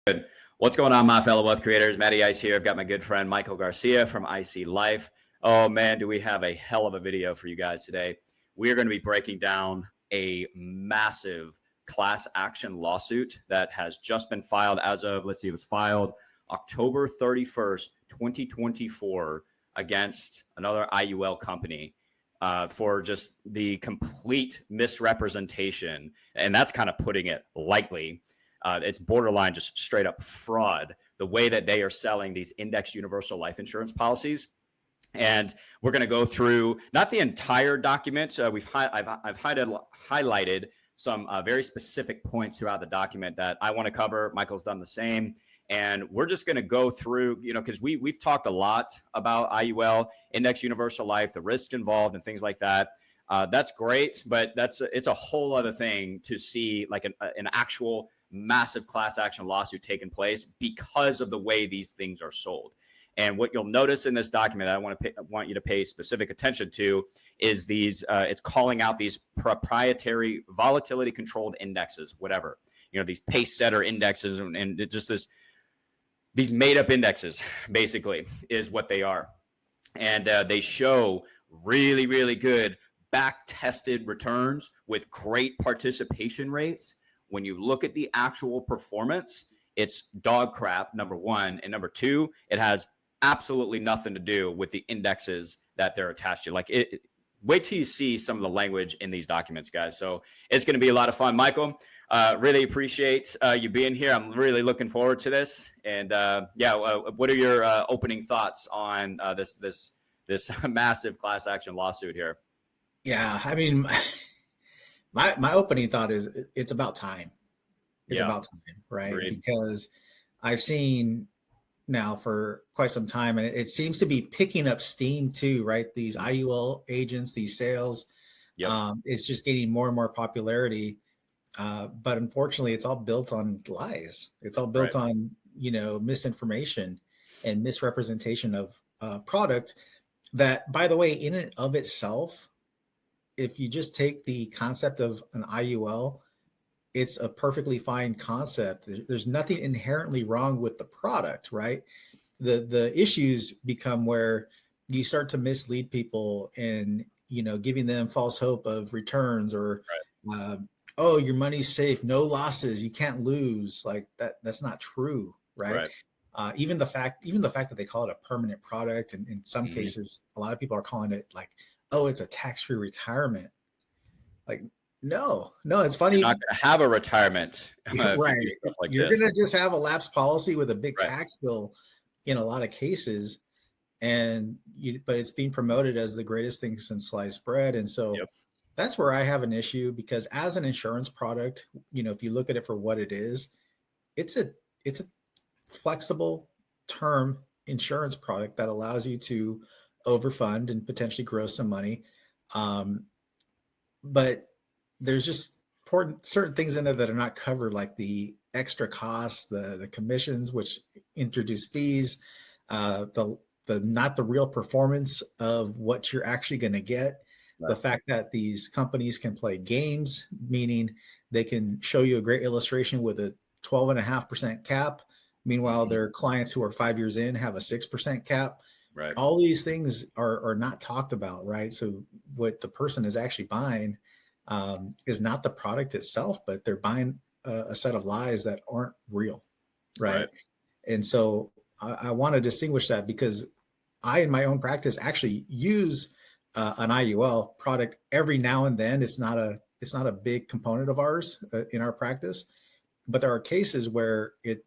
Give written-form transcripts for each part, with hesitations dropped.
Good. What's going on, my fellow wealth creators? Matty Ice here. I've got my good friend Michael Garcia from IC Life. Oh man, do we have a hell of a video for you guys today. We are going to be breaking down a massive class action lawsuit that has just been filed as of, let's see, it was filed October 31st, 2024 against another IUL company for just the complete misrepresentation. And that's kind of putting it lightly. It's borderline just straight up fraud, the way that they are selling these index universal life insurance policies. And we're going to go through not the entire document. I've highlighted some very specific points throughout the document that I want to cover. Michael's done the same. And we're just going to go through, because we've talked a lot about IUL, index universal life, the risks involved and things like that. That's great, but it's a whole other thing to see like an actual massive class action lawsuit taking place because of the way these things are sold. And what you'll notice in this document that I want you to pay specific attention to is these, it's calling out these proprietary volatility controlled indexes, whatever, these pace setter indexes and it just these made up indexes basically is what they are. And they show really, really good back tested returns with great participation rates. When you look at the actual performance, it's dog crap, number one. And number two, it has absolutely nothing to do with the indexes that they're attached to. Wait till you see some of the language in these documents, guys. So it's going to be a lot of fun. Michael, really appreciate you being here. I'm really looking forward to this. And what are your opening thoughts on this massive class action lawsuit here? Yeah, I mean, my opening thought is it's about time. It's about time, right? Agreed. Because I've seen now for quite some time, and it seems to be picking up steam too, right? These IUL agents, these sales, it's just gaining more and more popularity. But unfortunately, it's all built on lies. It's all built on, misinformation and misrepresentation of product that, by the way, in and of itself, if you just take the concept of an IUL, it's a perfectly fine concept. There's nothing inherently wrong with the product, right? The issues become where you start to mislead people and, giving them false hope of returns or, oh, your money's safe, no losses, you can't lose. Like that's not true, right? Even the fact that they call it a permanent product, and in some cases, a lot of people are calling it like, oh, it's a tax-free retirement. Like, no, it's funny. You're not going to have a retirement. Right. You're going to just have a lapse policy with a big tax bill in a lot of cases. But it's being promoted as the greatest thing since sliced bread. And so that's where I have an issue, because as an insurance product, if you look at it for what it is, it's a flexible term insurance product that allows you to overfund and potentially grow some money. But there's just certain things in there that are not covered, like the extra costs, the commissions, which introduce fees, the not the real performance of what you're actually going to get. The fact that these companies can play games, meaning they can show you a great illustration with a 12.5% cap. Meanwhile, their clients who are 5 years in have a 6% cap. Right. All these things are not talked about, right? So what the person is actually buying is not the product itself, but they're buying a set of lies that aren't real, right? And so I want to distinguish that, because I, in my own practice, actually use an IUL product every now and then. It's not a big component of ours in our practice, but there are cases where it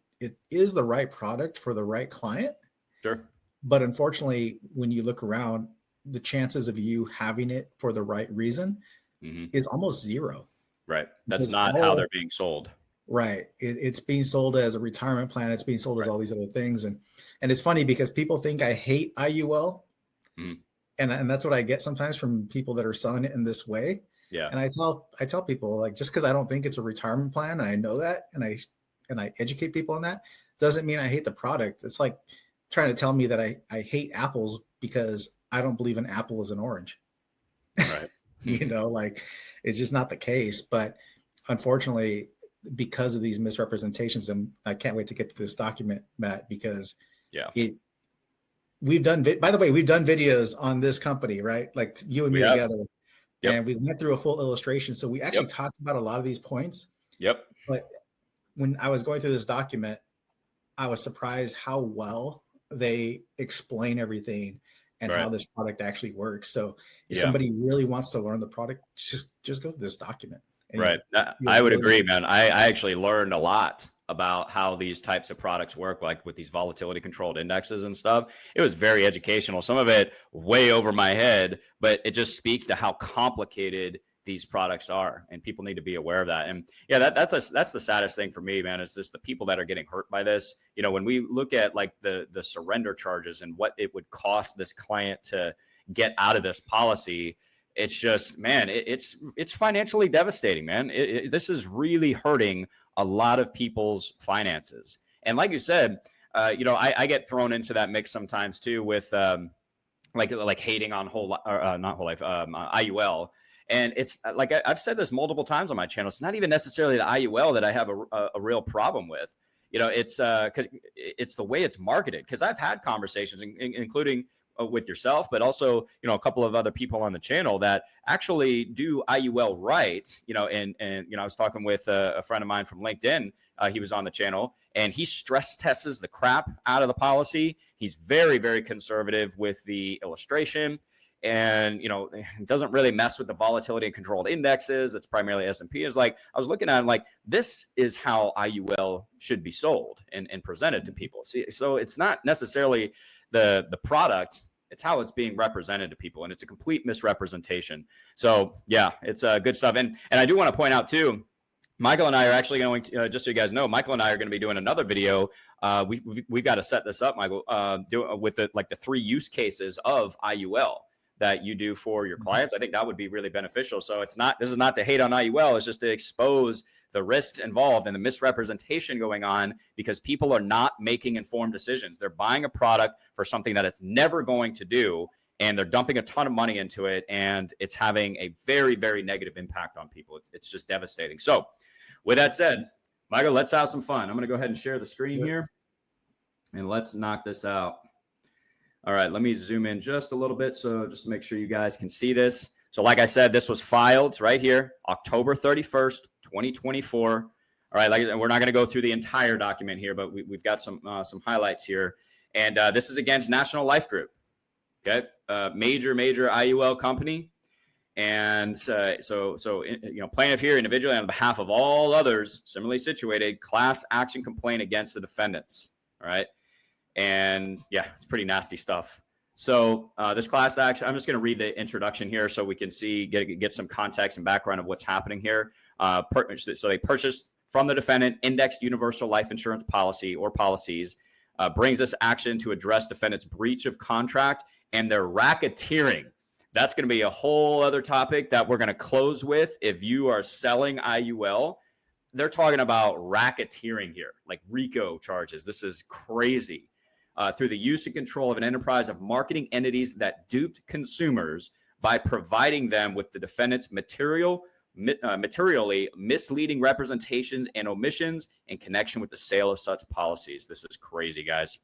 is the right product for the right client. Sure. But unfortunately, when you look around, the chances of you having it for the right reason is almost zero. Right. That's not how they're being sold. Right. It's being sold as a retirement plan. It's being sold as all these other things. And it's funny because people think I hate IUL. And that's what I get sometimes from people that are selling it in this way. Yeah. And I tell people, like, just because I don't think it's a retirement plan, and I know that, and I educate people on that, doesn't mean I hate the product. It's like trying to tell me that I hate apples because I don't believe an apple is an orange. Right. Like, it's just not the case. But unfortunately, because of these misrepresentations. And I can't wait to get to this document, Matt, because we've done videos on this company, right? Like you and me together. And we went through a full illustration. So we actually talked about a lot of these points. But when I was going through this document, I was surprised how well they explain everything and how this product actually works. So if somebody really wants to learn the product, just go to this document. I would agree, man. I actually learned a lot about how these types of products work, like with these volatility controlled indexes and stuff. It was very educational. Some of it way over my head, but it just speaks to how complicated these products are, and people need to be aware of that. And that's the saddest thing for me, man, is just the people that are getting hurt by this. You know, when we look at like the surrender charges and what it would cost this client to get out of this policy, it's just, man, it's financially devastating, man. This is really hurting a lot of people's finances. And like you said, I get thrown into that mix sometimes too with like hating on not whole life, IUL. And it's like I've said this multiple times on my channel. It's not even necessarily the IUL that I have a real problem with. You know, it's because it's the way it's marketed. Because I've had conversations, including with yourself, but also, a couple of other people on the channel that actually do IUL right. And I was talking with a friend of mine from LinkedIn. He was on the channel, and he stress tests the crap out of the policy. He's very, very conservative with the illustration, and doesn't really mess with the volatility and controlled indexes. It's primarily S&P. Is like, I was looking at it like, this is how IUL should be sold and presented to people. See, so it's not necessarily the product, it's how it's being represented to people, and it's a complete misrepresentation. So yeah, it's good stuff. And I do want to point out too, Michael and I are actually going to, just so you guys know, Michael and I are going to be doing another video. We've got to set this up, Michael, with the 3 use cases of IUL that you do for your clients. I think that would be really beneficial. So this is not to hate on IUL. It's just to expose the risks involved and the misrepresentation going on, because people are not making informed decisions. They're buying a product for something that it's never going to do, and they're dumping a ton of money into it, and it's having a very, very negative impact on people. It's just devastating. So with that said, Michael, let's have some fun. I'm going to go ahead and share the screen here, and let's knock this out. All right, let me zoom in just a little bit, so just to make sure you guys can see this. So like I said, this was filed right here, October 31st, 2024. All right, we're not going to go through the entire document here, but we've got some highlights here. And this is against National Life Group, okay? Major IUL company. And plaintiff here individually on behalf of all others similarly situated, class action complaint against the defendants, all right? And yeah, it's pretty nasty stuff. So this class action, I'm just going to read the introduction here so we can get some context and background of what's happening here. So they purchased from the defendant indexed universal life insurance policy or policies, brings this action to address defendant's breach of contract and their racketeering. That's going to be a whole other topic that we're going to close with. If you are selling IUL, they're talking about racketeering here, like RICO charges. This is crazy. Through the use and control of an enterprise of marketing entities that duped consumers by providing them with the defendant's materially misleading representations and omissions in connection with the sale of such policies. This is crazy, guys.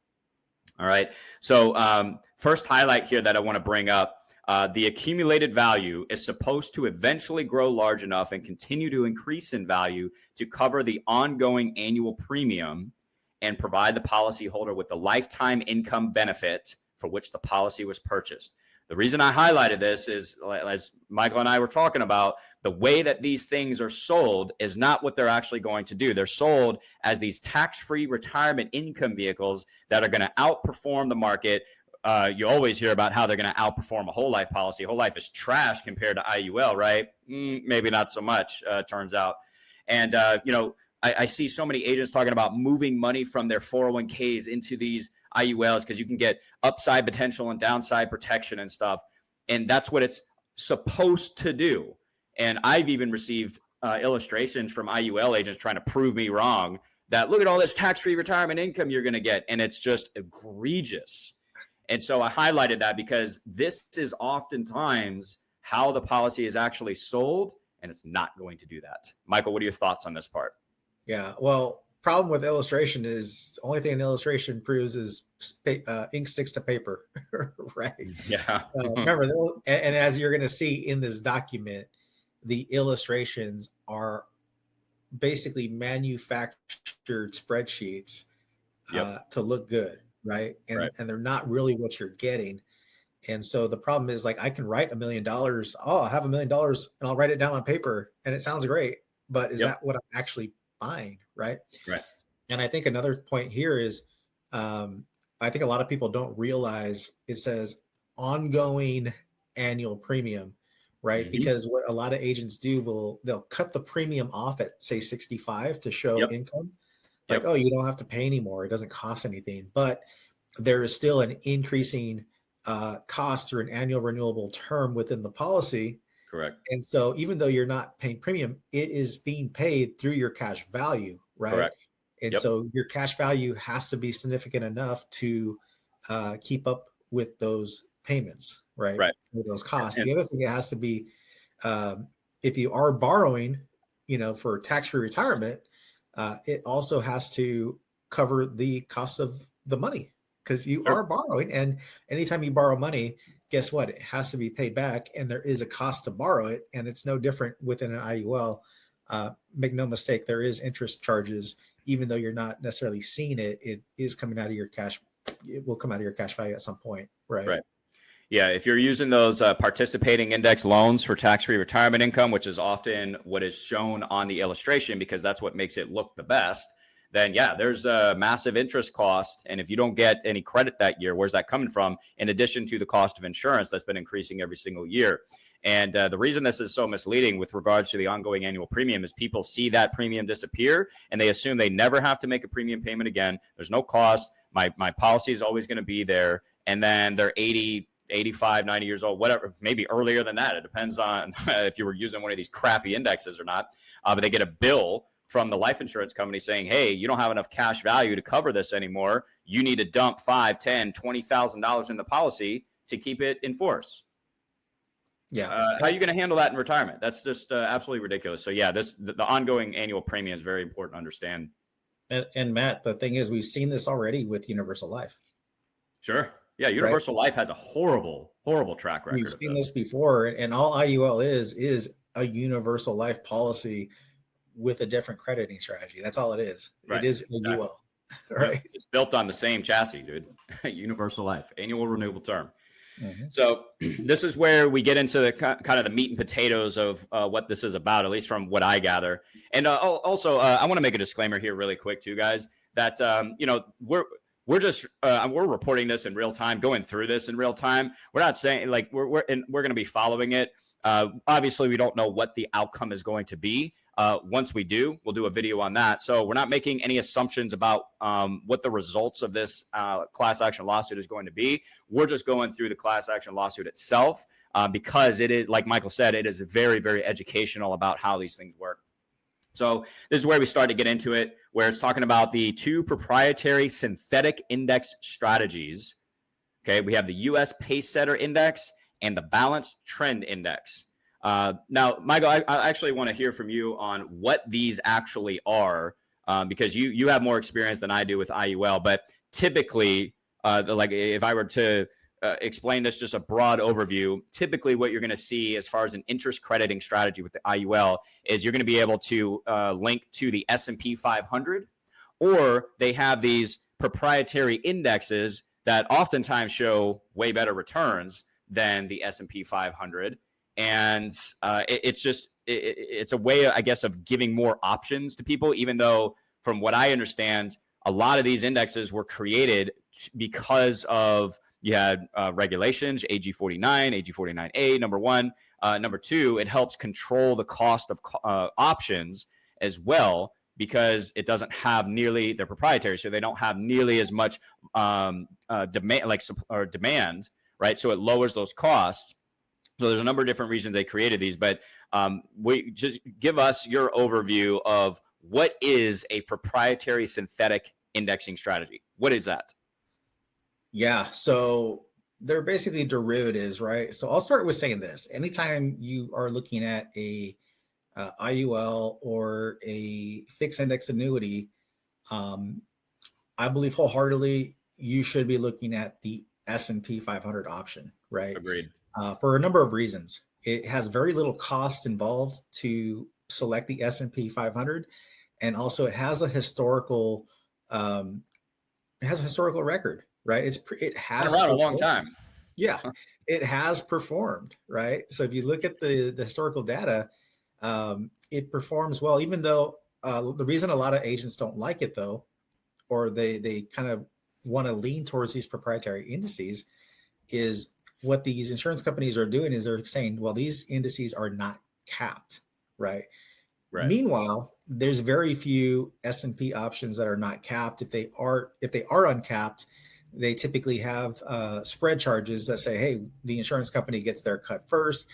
All right. So first highlight here that I want to bring up, the accumulated value is supposed to eventually grow large enough and continue to increase in value to cover the ongoing annual premium and provide the policyholder with the lifetime income benefit for which the policy was purchased. The reason I highlighted this is, as Michael and I were talking about, the way that these things are sold is not what they're actually going to do. They're sold as these tax-free retirement income vehicles that are going to outperform the market. You always hear about how they're going to outperform a whole life policy. Whole life is trash compared to IUL, right? Maybe not so much, turns out. And, I see so many agents talking about moving money from their 401ks into these IULs because you can get upside potential and downside protection and stuff. And that's what it's supposed to do. And I've even received illustrations from IUL agents trying to prove me wrong that look at all this tax-free retirement income you're going to get. And it's just egregious. And so I highlighted that because this is oftentimes how the policy is actually sold, and it's not going to do that. Michael, what are your thoughts on this part? Yeah. Well, problem with illustration is the only thing an illustration proves is ink sticks to paper, right? Yeah. Remember, and as you're going to see in this document, the illustrations are basically manufactured spreadsheets Yep. to look good, right? Right. And they're not really what you're getting. And so the problem is, like, I can write $1 million. Oh, I have $1 million and I'll write it down on paper and it sounds great. But is Yep. that what I'm actually buying? Right. Right. And I think another point here is I think a lot of people don't realize it says ongoing annual premium, right? Hmm. Because what a lot of agents do they'll cut the premium off at say 65 to show Yep. income. Like, Yep. oh, you don't have to pay anymore. It doesn't cost anything. But there is still an increasing cost through an annual renewable term within the policy. Correct. And so even though you're not paying premium, it is being paid through your cash value, right? Correct. And Yep. so your cash value has to be significant enough to keep up with those payments, right? Right. With those costs. And The other thing, it has to be um, if you are borrowing, for tax-free retirement, it also has to cover the cost of the money because you sure. are borrowing. And anytime you borrow money, guess what? It has to be paid back, and there is a cost to borrow it. And it's no different within an IUL. Make no mistake, there is interest charges, even though you're not necessarily seeing it. It is coming out of your cash. It will come out of your cash value at some point, right? Right. Yeah, if you're using those participating index loans for tax-free retirement income, which is often what is shown on the illustration because that's what makes it look the best, then yeah, there's a massive interest cost. And if you don't get any credit that year, where's that coming from? In addition to the cost of insurance that's been increasing every single year. And the reason this is so misleading with regards to the ongoing annual premium is people see that premium disappear and they assume they never have to make a premium payment again. There's no cost. My policy is always going to be there. And then they're 80, 85, 90 years old, whatever, maybe earlier than that. It depends on if you were using one of these crappy indexes or not. But they get a bill from the life insurance company saying, hey, you don't have enough cash value to cover this anymore. You need to dump $5, $10, $20,000 in the policy to keep it in force. Yeah. How are you going to handle that in retirement? That's just absolutely ridiculous. So yeah, the ongoing annual premium is very important to understand. And Matt, the thing is, we've seen this already with Universal Life. Sure. Yeah, Right? Universal Life has a horrible track record. We've seen this before, and all IUL is a universal life policy with a different crediting strategy. That's all it is. Right. It is a Exactly. UL, right? Yep. It's built on the same chassis, dude. Universal Life, annual renewable term. Mm-hmm. So this is where we get into the kind of the meat and potatoes of what this is about, at least from what I gather. And also, I want to make a disclaimer here really quick too, guys, that, we're just we're reporting this in real time, going through this in real time. We're not saying like we're going to be following it. Obviously, we don't know what the outcome is going to be. Once we do, we'll do a video on that. So we're not making any assumptions about what the results of this class action lawsuit is going to be. We're just going through the class action lawsuit itself because it is, like Michael said, it is very, very educational about how these things work. So this is where we start to get into it, where it's talking about the two proprietary synthetic index strategies. Okay, we have the U.S. Pacesetter Index and the Balanced Trend Index. Now, Michael, I actually want to hear from you on what these actually are, because you have more experience than I do with IUL. But typically, like if I were to explain this, just a broad overview, typically what you're going to see as far as an interest crediting strategy with the IUL is you're going to be able to link to the S&P 500, or they have these proprietary indexes that oftentimes show way better returns than the S&P 500. And it's a way, I guess, of giving more options to people, even though from what I understand, a lot of these indexes were created because of you had regulations, AG 49, AG 49A, number one. Number two, it helps control the cost of options as well, because it doesn't have nearly, they're proprietary, so they don't have nearly as much demand, right? So it lowers those costs. So there's a number of different reasons they created these, but we just give us your overview of what is a proprietary synthetic indexing strategy. What is that? Yeah. So they're basically derivatives, right? So I'll start with saying this. Anytime you are looking at a IUL or a fixed index annuity, um, I believe wholeheartedly you should be looking at the S&P 500 option, right? Agreed. For a number of reasons. It has very little cost involved to select the S&P 500, and also um, it has a historical record, right? It Been has around a long performed. time. Yeah, it has performed, right? So if you look at the historical data, it performs well, even though the reason a lot of agents don't like it though, or they kind of want to lean towards these proprietary indices, is what these insurance companies are doing is they're saying, well, these indices are not capped, right? Right. Meanwhile, there's very few S&P options that are not capped. If they are uncapped, they typically have spread charges that say, hey, the insurance company gets their cut first.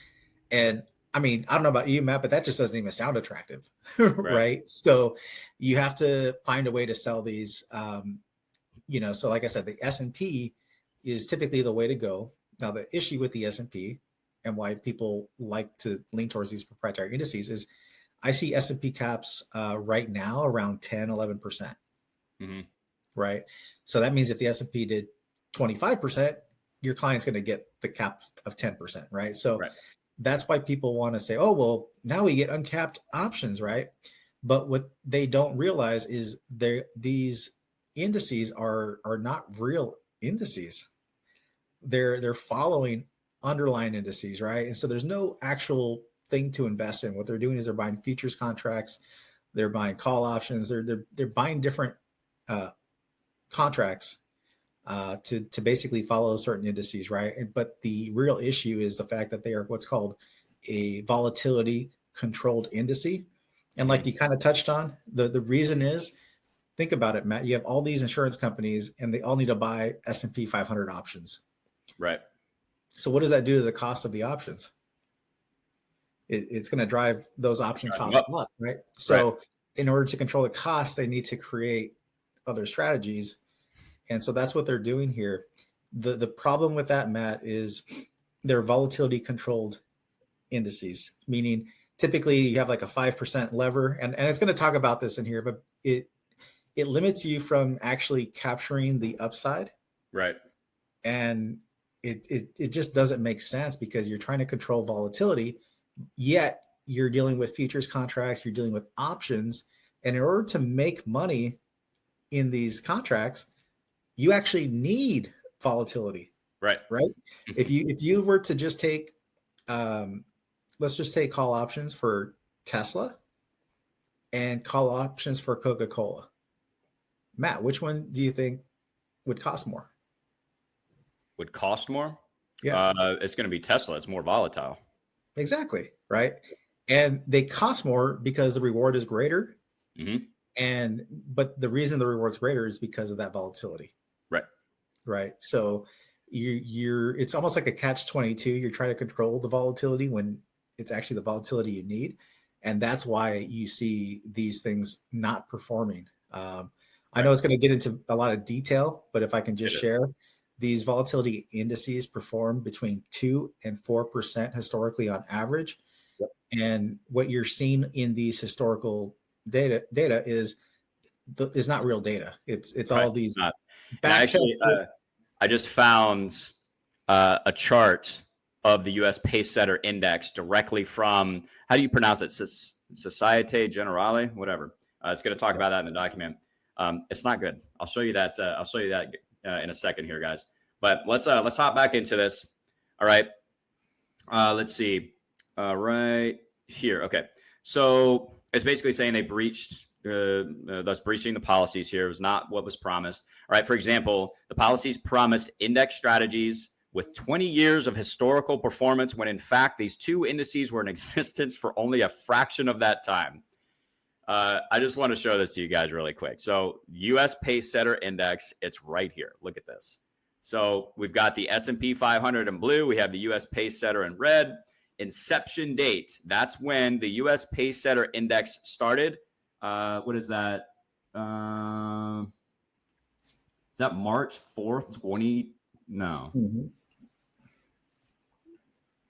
And I mean, I don't know about you, Matt, but that just doesn't even sound attractive, Right. right? So you have to find a way to sell these. So like I said, the S&P is typically the way to go. Now, the issue with the S&P and why people like to lean towards these proprietary indices is I see S&P caps right now around 10, 11%, Mm-hmm. right? So that means if the S&P did 25%, your client's going to get the cap of 10%, right? So Right. that's why people want to say, oh, well, now we get uncapped options, right? But what they don't realize is these indices are not real indices. They're following underlying indices, right? And so there's no actual thing to invest in. What they're doing is they're buying futures contracts, they're buying call options, they're buying different uh, contracts to basically follow certain indices, right? But the real issue is the fact that they are what's called a volatility controlled indice. And Mm-hmm. like you kind of touched on, the reason is, think about it, Matt. You have all these insurance companies, and they all need to buy S&P 500 options. Right. So what does that do to the cost of the options? It's going to drive those option Drive them costs up. up, right? Right. So in order to control the costs, they need to create other strategies. And so that's what they're doing here. The problem with that, Matt, is they're volatility controlled indices, meaning typically you have like a 5% lever. And it's going to talk about this in here, but it limits you from actually capturing the upside. Right. And it just doesn't make sense because you're trying to control volatility, yet you're dealing with futures contracts, you're dealing with options. And in order to make money in these contracts, you actually need volatility, Right. right? If you were to just take, um, let's just take call options for Tesla and call options for Coca-Cola. Matt, which one do you think would cost more? Would cost more. Yeah, It's going to be Tesla. It's more volatile. exactly, right? And they cost more because the reward is greater. Mm-hmm. And but the reason the reward's greater is because of that volatility, Right. right? So you're it's almost like a catch 22. You're trying to control the volatility when it's actually the volatility you need, and that's why you see these things not performing. I Right. know it's going to get into a lot of detail, but if I can It just is. share, these volatility indices perform between 2 and 4% historically on average. Yep. And what you're seeing in these historical data is not real data. It's Right. all these Not. And I back actually, tested. I just found a chart of the U.S. Pacesetter Index directly from, how do you pronounce it? Societe Generale, whatever. It's going to talk about that in the document. It's not good. I'll show you that. I'll show you that in a second here, guys. But let's hop back into this. All right. Let's see. Right here. Okay. So it's basically saying they breached, thus breaching the policies here. It was not what was promised. All right. For example, the policies promised index strategies with 20 years of historical performance when in fact these two indices were in existence for only a fraction of that time. I just want to show this to you guys really quick. So US Pacesetter Index, it's right here. Look at this. So we've got the S&P 500 in blue. We have the US Pacesetter in red. Inception date. That's when the US Pacesetter Index started. What is that? Is that March 4th, 20? No. Mhm.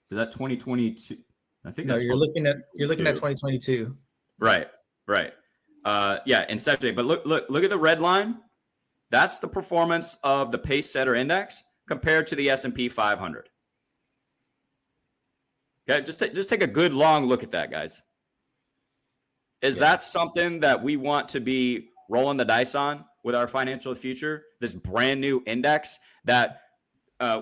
Is that 2022? I think No, that's you're supposed looking at to be 2022. right, right. Yeah, inception. But look at the red line. That's the performance of the pace setter index compared to the S&P 500. Okay, just take a good long look at that, guys. Is that something that we want to be rolling the dice on with our financial future? This brand new index that,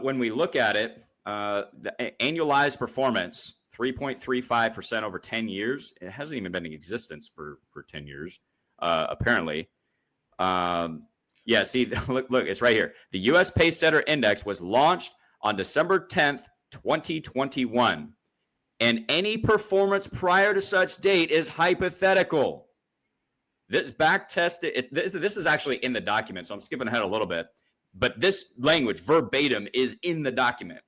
when we look at it, the annualized performance 3.35% over 10 years. It hasn't even been in existence for 10 years, apparently. Yeah, see, look, it's right here. The U.S. Pacesetter Index was launched on December 10th, 2021. And any performance prior to such date is hypothetical. This back tested, this is actually in the document, so I'm skipping ahead a little bit. But this language, verbatim, is in the document.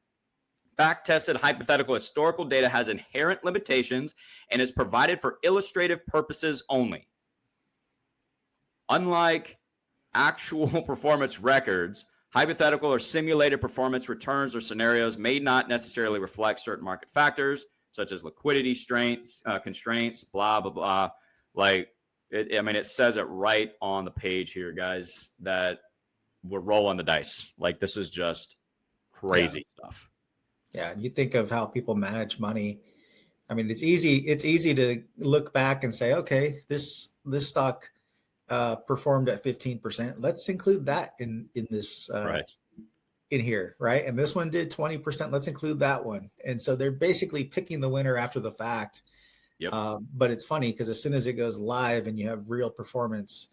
Back tested hypothetical historical data has inherent limitations and is provided for illustrative purposes only. Unlike actual performance records, hypothetical or simulated performance returns or scenarios may not necessarily reflect certain market factors, such as liquidity constraints, blah, blah, blah. Like, it says it right on the page here, guys, that we're rolling the dice. Like, this is just crazy stuff. Yeah, you think of how people manage money. I mean, it's easy to look back and say, okay, this stock performed at 15%. Let's include that in this in here, right? And this one did 20%. Let's include that one. And so they're basically picking the winner after the fact. Yep. But it's funny because as soon as it goes live and you have real performance,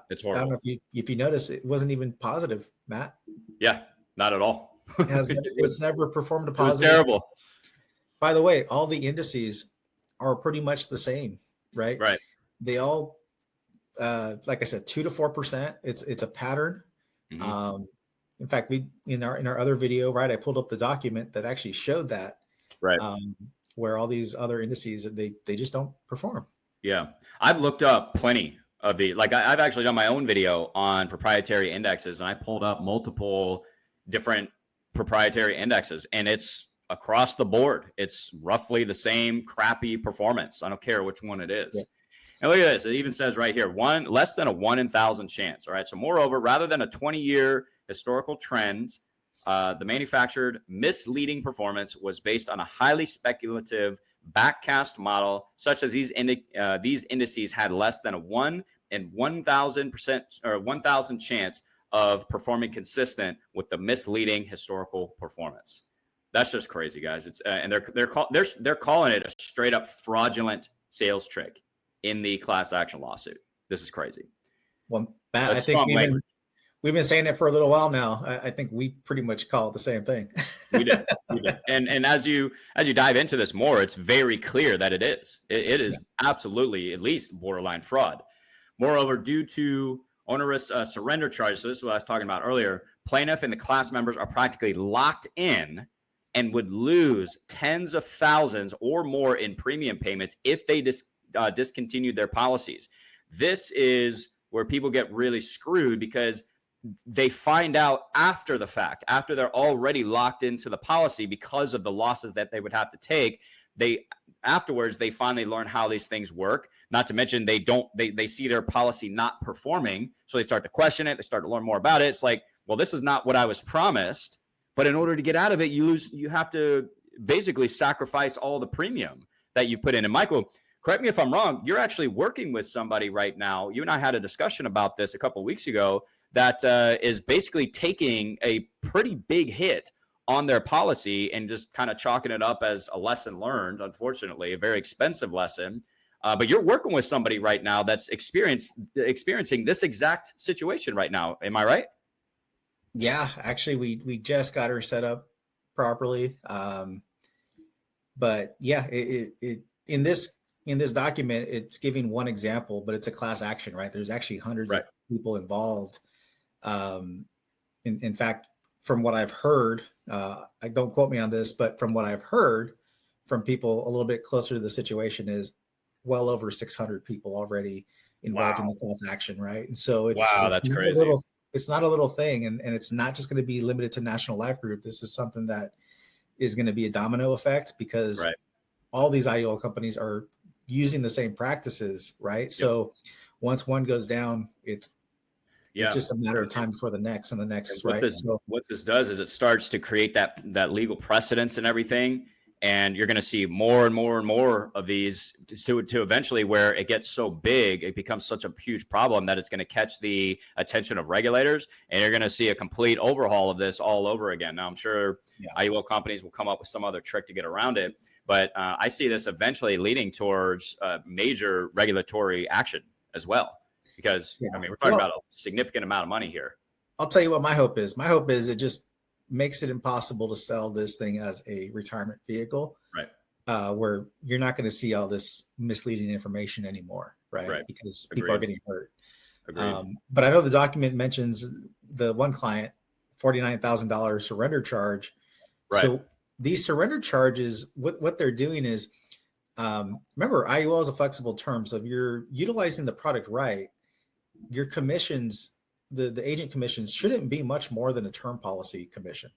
it's horrible. I don't know if you notice, it wasn't even positive, Matt. Yeah, not at all. It's never performed a positive. It was terrible. By the way, all the indices are pretty much the same, right? Right. They all, like I said, 2 to 4%. It's a pattern. Mm-hmm. In fact, we in our other video, right? I pulled up the document that actually showed that, right? Where all these other indices they just don't perform. Yeah, I've looked up plenty of the I've actually done my own video on proprietary indexes, and I pulled up multiple different proprietary indexes, and it's across the board. It's roughly the same crappy performance. I don't care which one it is. Yeah. And look at this. It even says right here, less than a 1 in 1,000 chance. All right. So moreover, rather than a 20-year historical trend, the manufactured misleading performance was based on a highly speculative backcast model, such as these indices had less than a 1 in 1,000% or 1,000 chance of performing consistent with the misleading historical performance. That's just crazy, guys. It's and they're calling it a straight up fraudulent sales trick in the class action lawsuit. This is crazy. Well, Matt, I think we've been saying it for a little while now. I think we pretty much call it the same thing. We did. And as you dive into this more, it's very clear that it is. It is absolutely at least borderline fraud. Moreover, due to onerous surrender charges, this is what I was talking about earlier, plaintiff and the class members are practically locked in and would lose tens of thousands or more in premium payments if they discontinued their policies. This is where people get really screwed because they find out after the fact, after they're already locked into the policy because of the losses that they would have to take. Afterwards, they finally learn how these things work. Not to mention they see their policy not performing. So they start to question it. They start to learn more about it. It's like, well, this is not what I was promised. But in order to get out of it, you have to basically sacrifice all the premium that you put in. And Michael, correct me if I'm wrong, you're actually working with somebody right now. You and I had a discussion about this a couple of weeks ago that is basically taking a pretty big hit on their policy and just kind of chalking it up as a lesson learned, unfortunately, a very expensive lesson. But you're working with somebody right now that's experiencing this exact situation right now. Am I right? Yeah, actually, we just got her set up properly. But yeah, it in this document, it's giving one example, but it's a class action, right? There's actually hundreds of people involved. In fact, from what I've heard, I don't quote me on this, but from what I've heard from people a little bit closer to the situation is well over 600 people already involved in the class action, right? And so it's that's crazy. It's not a little thing, and it's not just going to be limited to National Life Group. This is something that is going to be a domino effect, because Right. all these IUL companies are using the same practices, right? Yep. So once one goes down, it's Yeah. just a matter of time before the next and the And next, what right? this So what this does is it starts to create that legal precedence and everything, and you're going to see more and more and more of these to eventually where it gets so big, it becomes such a huge problem that it's going to catch the attention of regulators, and you're going to see a complete overhaul of this all over again. Now, I'm sure yeah, IUL companies will come up with some other trick to get around it, but I see this eventually leading towards major regulatory action as well, because yeah. I mean we're talking Well, about a significant amount of money here. I'll tell you what my hope is. My hope is it just makes it impossible to sell this thing as a retirement vehicle, Right. where you're not going to see all this misleading information anymore, right? Right. Because people are Agreed. getting hurt. Agreed. But I know the document mentions the one client, $49,000 surrender charge. Right. So these surrender charges, what they're doing is, remember, IUL is a flexible term. So if you're utilizing the product right, your commissions, the agent commissions shouldn't be much more than a term policy commission.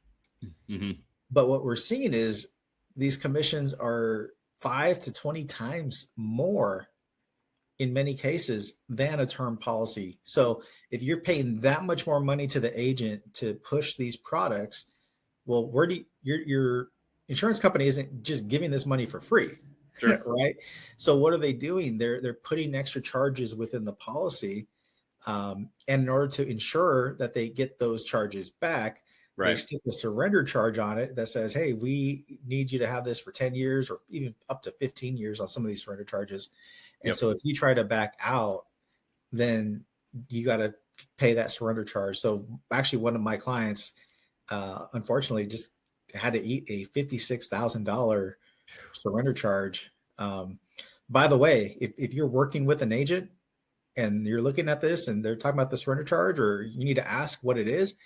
Mm-hmm. But what we're seeing is these commissions are 5 to 20 times more in many cases than a term policy. So if you're paying that much more money to the agent to push these products, well, where do your insurance company isn't just giving this money for free, Sure. right? So what are they doing? They're putting extra charges within the policy, and in order to ensure that they get those charges back, they Right. stick a surrender charge on it that says, hey, we need you to have this for 10 years or even up to 15 years on some of these surrender charges. And Yep. so if you try to back out, then you got to pay that surrender charge. So actually, one of my clients, unfortunately, just had to eat a $56,000 surrender charge. By the way, if you're working with an agent and you're looking at this and they're talking about the surrender charge, or you need to ask what it is,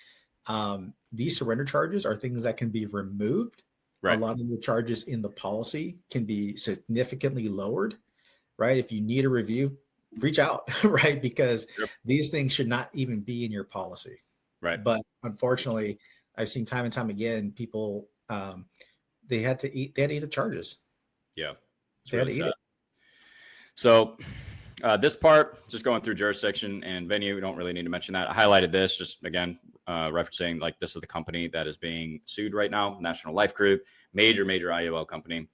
these surrender charges are things that can be removed. A Right. lot of the charges in the policy can be significantly lowered, right? If you need a review, reach out, right? Because Sure. these things should not even be in your policy. Right. But unfortunately, I've seen time and time again, people, they had to eat the charges. Yeah. It's They had really to eat sad. it. So this part, just going through jurisdiction and venue, we don't really need to mention that. I highlighted this just again, referencing like this is the company that is being sued right now, National Life Group, major IUL company.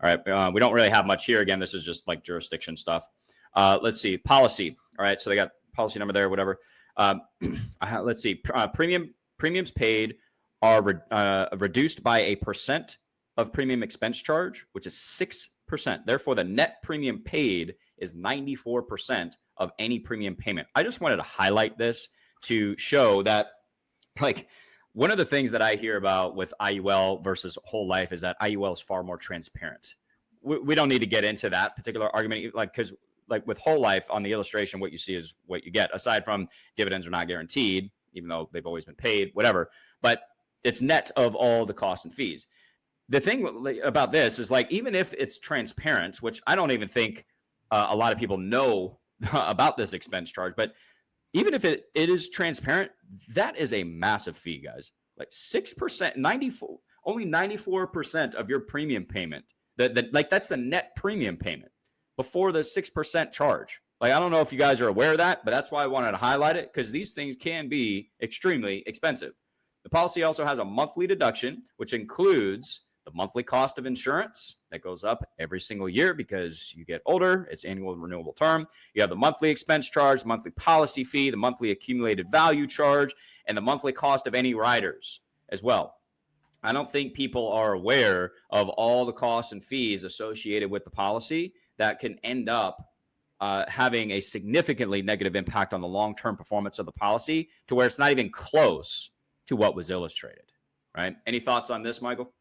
All right. We don't really have much here. Again, this is just like jurisdiction stuff. Let's see. Policy. All right. So they got policy number there, whatever. Let's see. Premiums paid are reduced by a percent of premium expense charge, which is 6%. Therefore, the net premium paid is 94% of any premium payment. I just wanted to highlight this to show that, like, one of the things that I hear about with IUL versus whole life is that IUL is far more transparent. We don't need to get into that particular argument, like, because like with whole life on the illustration, what you see is what you get, aside from dividends are not guaranteed, even though they've always been paid, whatever. But it's net of all the costs and fees. The thing about this is, like, even if it's transparent, which I don't even think a lot of people know about this expense charge, but even if it is transparent, that is a massive fee, guys. Like 6%, 94, only 94% of your premium payment. Like that's the net premium payment before the 6% charge. Like, I don't know if you guys are aware of that, but that's why I wanted to highlight it, because these things can be extremely expensive. The policy also has a monthly deduction, which includes the monthly cost of insurance that goes up every single year because you get older. It's annual renewable term. You have the monthly expense charge, monthly policy fee, the monthly accumulated value charge, and the monthly cost of any riders as well. I don't think people are aware of all the costs and fees associated with the policy that can end up having a significantly negative impact on the long-term performance of the policy, to where it's not even close to what was illustrated, right? Any thoughts on this, Michael?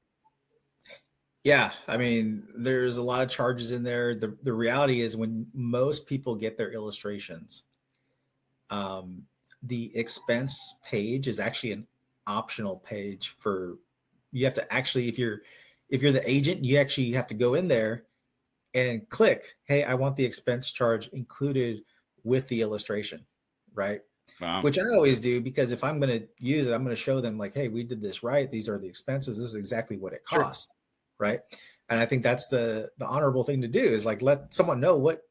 Yeah, I mean, there's a lot of charges in there. The reality is, when most people get their illustrations, the expense page is actually an optional page for, you have to actually, if you're the agent, you actually have to go in there and click, hey, I want the expense charge included with the illustration, right? Wow. which I always do, because if I'm going to use it, I'm going to show them like, hey, we did this right. These are the expenses. This is exactly what it Sure. costs. Right. And I think that's the honorable thing to do, is like, let someone know what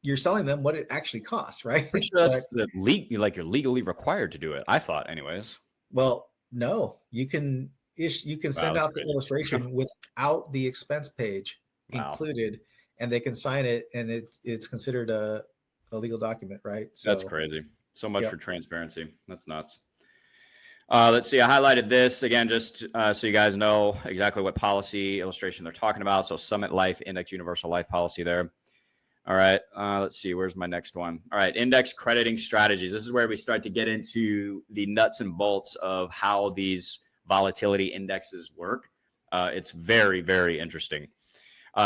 you're selling them, what it actually costs. Right. Pretty sure But that's like you're legally required to do it. I thought, anyways. well, no, you can Wow, send that's out the crazy. illustration without the expense page Wow, included, and they can sign it, and it's considered a legal document, right? that's So, crazy. So much yeah. for transparency. That's nuts. Let's see. I highlighted this again just so you guys know exactly what policy illustration they're talking about. So Summit Life Index Universal Life Policy there. All right. Let's see. Where's my next one? All right. Index crediting strategies. This is where we start to get into the nuts and bolts of how these volatility indexes work. It's very, very interesting.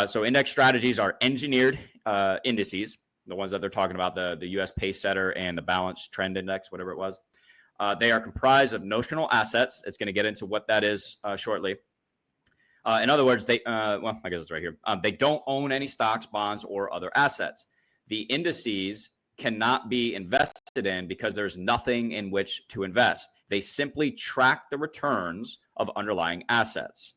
So index strategies are engineered indices, the ones that they're talking about, the US Pace Setter and the Balanced Trend Index, whatever it was. They are comprised of notional assets. It's going to get into what that is shortly. In other words, well, I guess it's right here. They don't own any stocks, bonds, or other assets. The indices cannot be invested in because there's nothing in which to invest. They simply track the returns of underlying assets.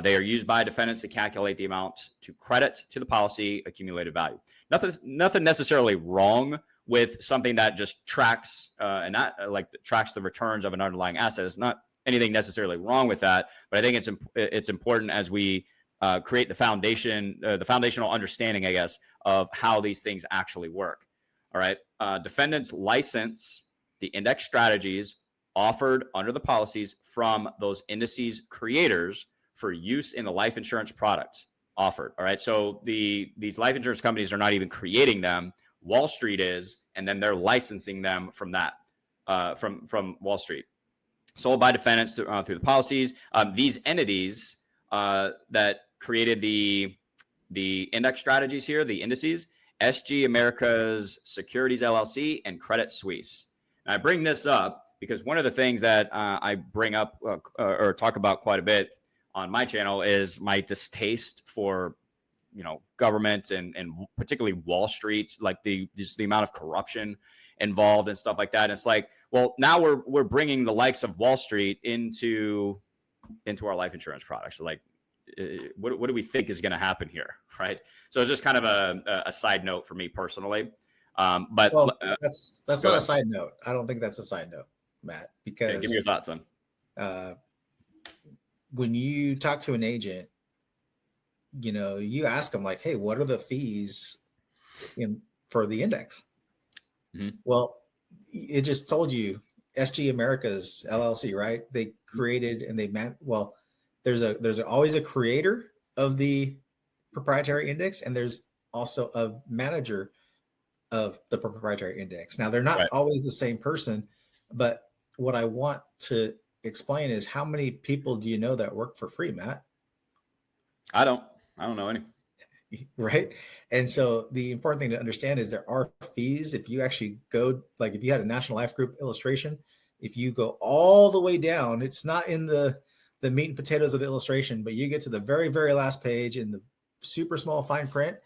They are used by defendants to calculate the amount to credit to the policy accumulated value. Nothing necessarily wrong with something that just tracks and not like tracks the returns of an underlying asset. It's not anything necessarily wrong with that, but I think it's important as we create the foundational understanding, I guess, of how these things actually work. All right, defendants license the index strategies offered under the policies from those indices creators for use in the life insurance products offered. All right, so these life insurance companies are not even creating them. Wall Street is, and then they're licensing them from that from Wall Street. Sold by defendants through the policies. These entities that created the index strategies here, the indices, SG America's Securities LLC and Credit Suisse. And I bring this up because one of the things that I bring up or talk about quite a bit on my channel is my distaste for government and particularly Wall Street, like the amount of corruption involved and stuff like that. And it's like, well, now we're bringing the likes of Wall Street into our life insurance products. So like, what do we think is going to happen here, right? So it's just kind of a side note for me personally. But Well, that's not ahead. a side note. I don't think that's a side note, Matt, because give me your thoughts on. When you talk to an agent, you ask them like, hey, what are the fees for the index? Mm-hmm. Well, it just told you SG America's LLC, right? They created and there's always a creator of the proprietary index, and there's also a manager of the proprietary index. Now, they're not always the same person, but what I want to explain is, how many people do you know that work for free, Matt? I don't know any. Right. And so the important thing to understand is there are fees. If you actually go, like if you had a National Life Group illustration, if you go all the way down, it's not in the meat and potatoes of the illustration, but you get to the very, very last page in the super small fine print,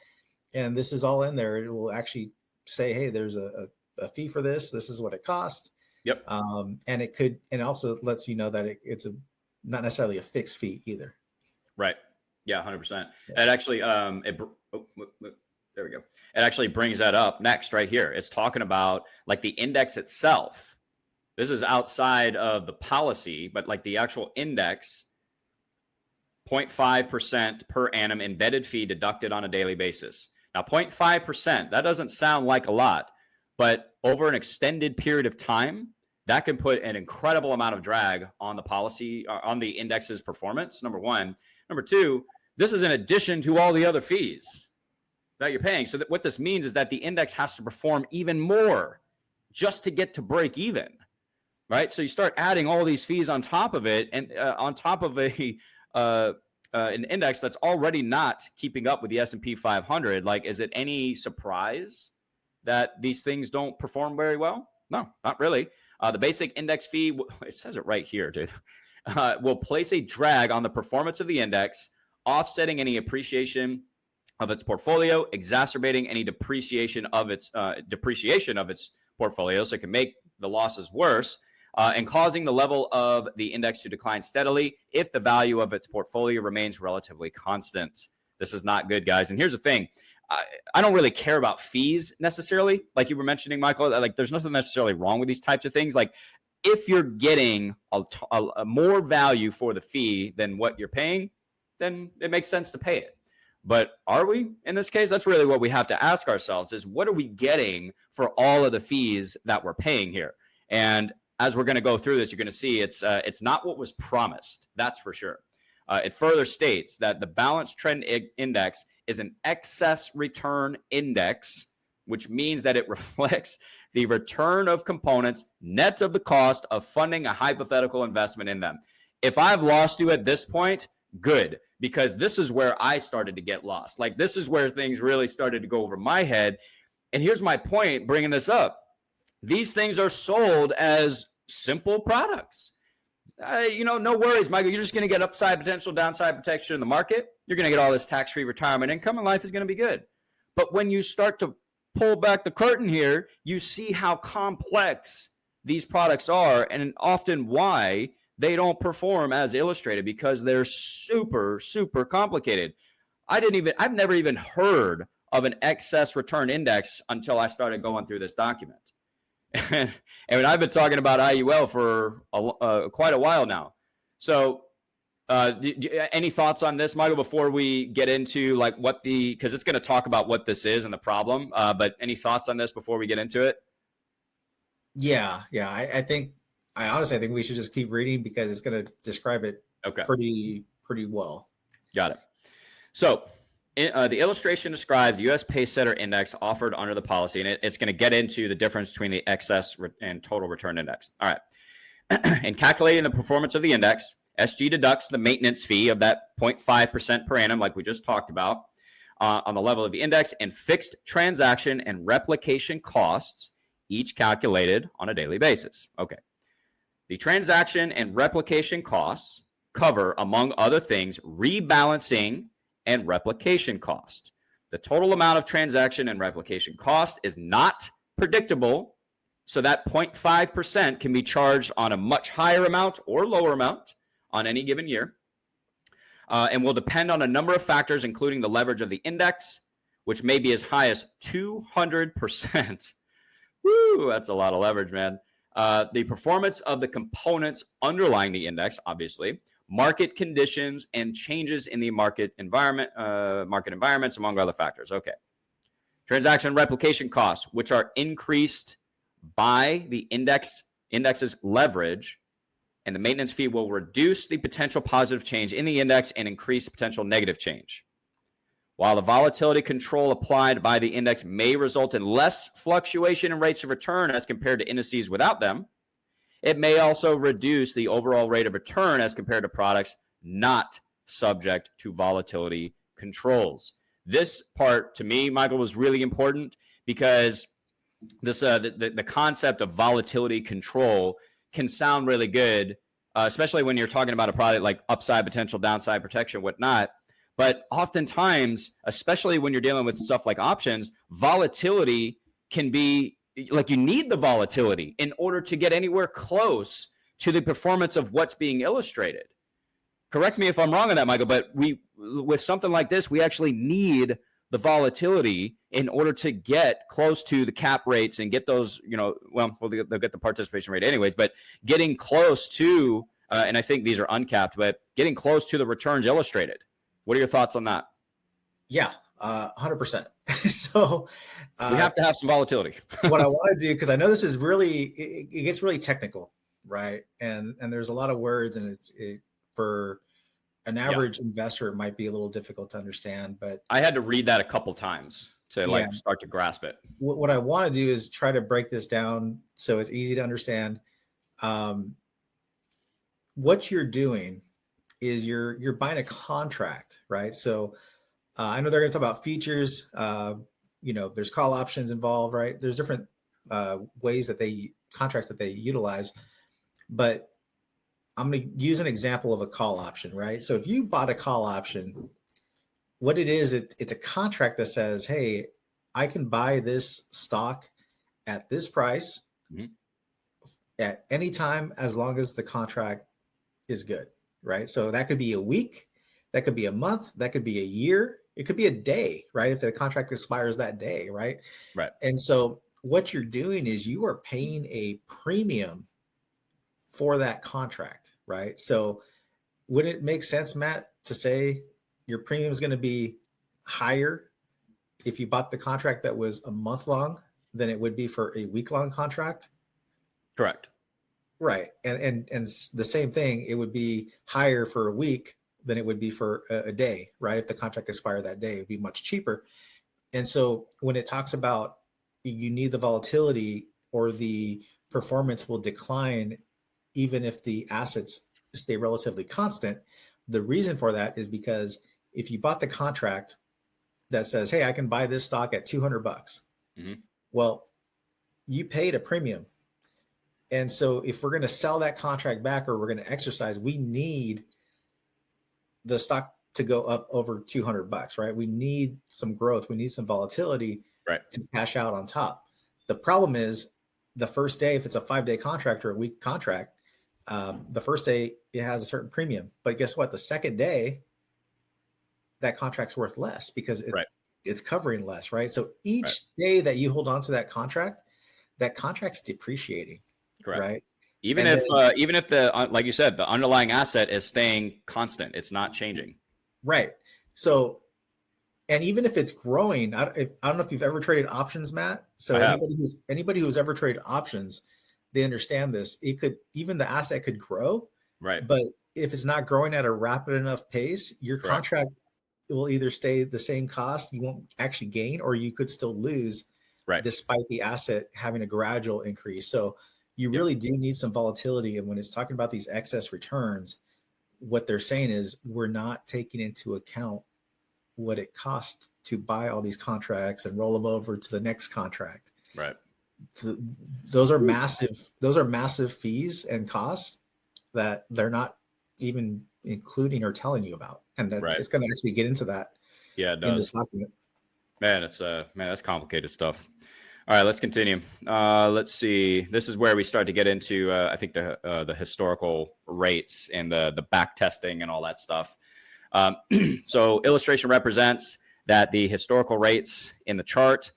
and this is all in there. It will actually say, hey, there's a fee for this. This is what it costs. Yep. And it also lets you know that it's not necessarily a fixed fee either. Right. Yeah, 100%. It actually, there we go. It actually brings that up next right here. It's talking about like the index itself. This is outside of the policy, but like the actual index, 0.5% per annum embedded fee deducted on a daily basis. Now, 0.5%, that doesn't sound like a lot, but over an extended period of time, that can put an incredible amount of drag on the policy, on the index's performance, number one. Number two, this is in addition to all the other fees that you're paying. So what this means is that the index has to perform even more just to get to break even, right? So you start adding all these fees on top of it, and on top of an index that's already not keeping up with the S&P 500. Like, is it any surprise that these things don't perform very well? No, not really. The basic index fee, it says it right here, dude, will place a drag on the performance of the index, offsetting any appreciation of its portfolio, exacerbating any depreciation of its portfolio. So it can make the losses worse, and causing the level of the index to decline steadily if the value of its portfolio remains relatively constant. This is not good, guys. And here's the thing. I don't really care about fees necessarily. Like you were mentioning, Michael, like there's nothing necessarily wrong with these types of things. Like if you're getting a more value for the fee than what you're paying, then it makes sense to pay it. But are we in this case? That's really what we have to ask ourselves is what are we getting for all of the fees that we're paying here? And as we're going to go through this, you're going to see it's not what was promised. That's for sure. It further states that the balanced trend index is an excess return index, which means that it reflects the return of components net of the cost of funding a hypothetical investment in them. If I've lost you at this point, good, because this is where I started to get lost. Like this is where things really started to go over my head. And here's my point bringing this up. These things are sold as simple products. No worries, Michael. You're just going to get upside potential, downside protection in the market. You're going to get all this tax-free retirement income, and life is going to be good. But when you start to pull back the curtain here, you see how complex these products are and often why they don't perform as illustrated because they're super, super complicated. I've never even heard of an excess return index until I started going through this document. And I've been talking about IUL for quite a while now. So any thoughts on this, Michael, before we get into like because it's going to talk about what this is and the problem, but any thoughts on this before we get into it? Yeah. I honestly think we should just keep reading because it's going to describe it pretty well. Got it. So the illustration describes the U.S. Pacesetter Index offered under the policy, and it's going to get into the difference between the excess and total return index. All right. In calculating the performance of the index, SG deducts the maintenance fee of that 0.5% per annum, like we just talked about, on the level of the index, and fixed transaction and replication costs, each calculated on a daily basis. Okay. The transaction and replication costs cover, among other things, rebalancing and replication cost. The total amount of transaction and replication cost is not predictable, so that 0.5% can be charged on a much higher amount or lower amount on any given year, and will depend on a number of factors, including the leverage of the index, which may be as high as 200%. Woo, that's a lot of leverage, man. The performance of the components underlying the index, obviously, market conditions and changes in the market environments, among other factors. Okay. Transaction replication costs, which are increased by the index's leverage, and the maintenance fee will reduce the potential positive change in the index and increase the potential negative change. While the volatility control applied by the index may result in less fluctuation in rates of return as compared to indices without them, it may also reduce the overall rate of return as compared to products not subject to volatility controls. This part, to me, Michael, was really important because this the concept of volatility control can sound really good, especially when you're talking about a product like upside potential, downside protection, whatnot. But oftentimes, especially when you're dealing with stuff like options, volatility can be like you need the volatility in order to get anywhere close to the performance of what's being illustrated. Correct me if I'm wrong on that, Michael, but with something like this, we actually need the volatility in order to get close to the cap rates and get those, they'll get the participation rate anyways, but getting close to, and I think these are uncapped, but getting close to the returns illustrated. What are your thoughts on that? Yeah, 100%. So we have to have some volatility. What I want to do, because I know this is really, it gets really technical, right? And there's a lot of words, and for an average investor, it might be a little difficult to understand. But I had to read that a couple times to start to grasp it. What I want to do is try to break this down so it's easy to understand. What you're doing is you're buying a contract, right? So I know they're going to talk about features. There's call options involved, right? There's different ways that contracts that they utilize, but I'm going to use an example of a call option, right? So if you bought a call option, what it is, it's a contract that says, hey, I can buy this stock at this price. Mm-hmm. at any time as long as the contract is good, right? So that could be a week, that could be a month, that could be a year, it could be a day, right? If the contract expires that day, right? Right. And so what you're doing is you are paying a premium for that contract, right? So would it make sense, Matt, to say your premium is going to be higher if you bought the contract that was a month long than it would be for a week long contract? Correct. Right. And the same thing, it would be higher for a week than it would be for a day, right? If the contract expired that day, it'd be much cheaper. And so when it talks about you need the volatility or the performance will decline even if the assets stay relatively constant, the reason for that is because if you bought the contract that says, "Hey, I can buy this stock at $200," Mm-hmm. well, you paid a premium. And so if we're going to sell that contract back or we're going to exercise, we need the stock to go up over $200, right? We need some growth. We need some volatility Right. to cash out on top. The problem is the first day, if it's a 5-day contract or a week contract, the first day it has a certain premium, but guess what? The second day, that contract's worth less because Right. it's covering less, right? So each Right. day that you hold on to that contract's depreciating, Correct. right? Even And if then, even if like you said, the underlying asset is staying constant, it's not changing. right. So, and even if it's growing, I don't know if you've ever traded options, Matt. So I have. anybody who's ever traded options, they understand this. It could, even the asset could grow, Right. but if it's not growing at a rapid enough pace, your Correct. contract will either stay the same cost, you won't actually gain, or you could still lose Right. despite the asset having a gradual increase. So you Yep. really do need some volatility. And when it's talking about these excess returns, what they're saying is we're not taking into account what it costs to buy all these contracts and roll them over to the next contract. Right. Those are massive fees and costs that they're not even including or telling you about. And that Right. it's going to actually get into that Yeah, it in this does. document. Man, that's complicated stuff. All right, let's continue. Let's see. This is where we start to get into, I think, the historical rates and the back testing and all that stuff. So illustration represents that the historical rates in the chart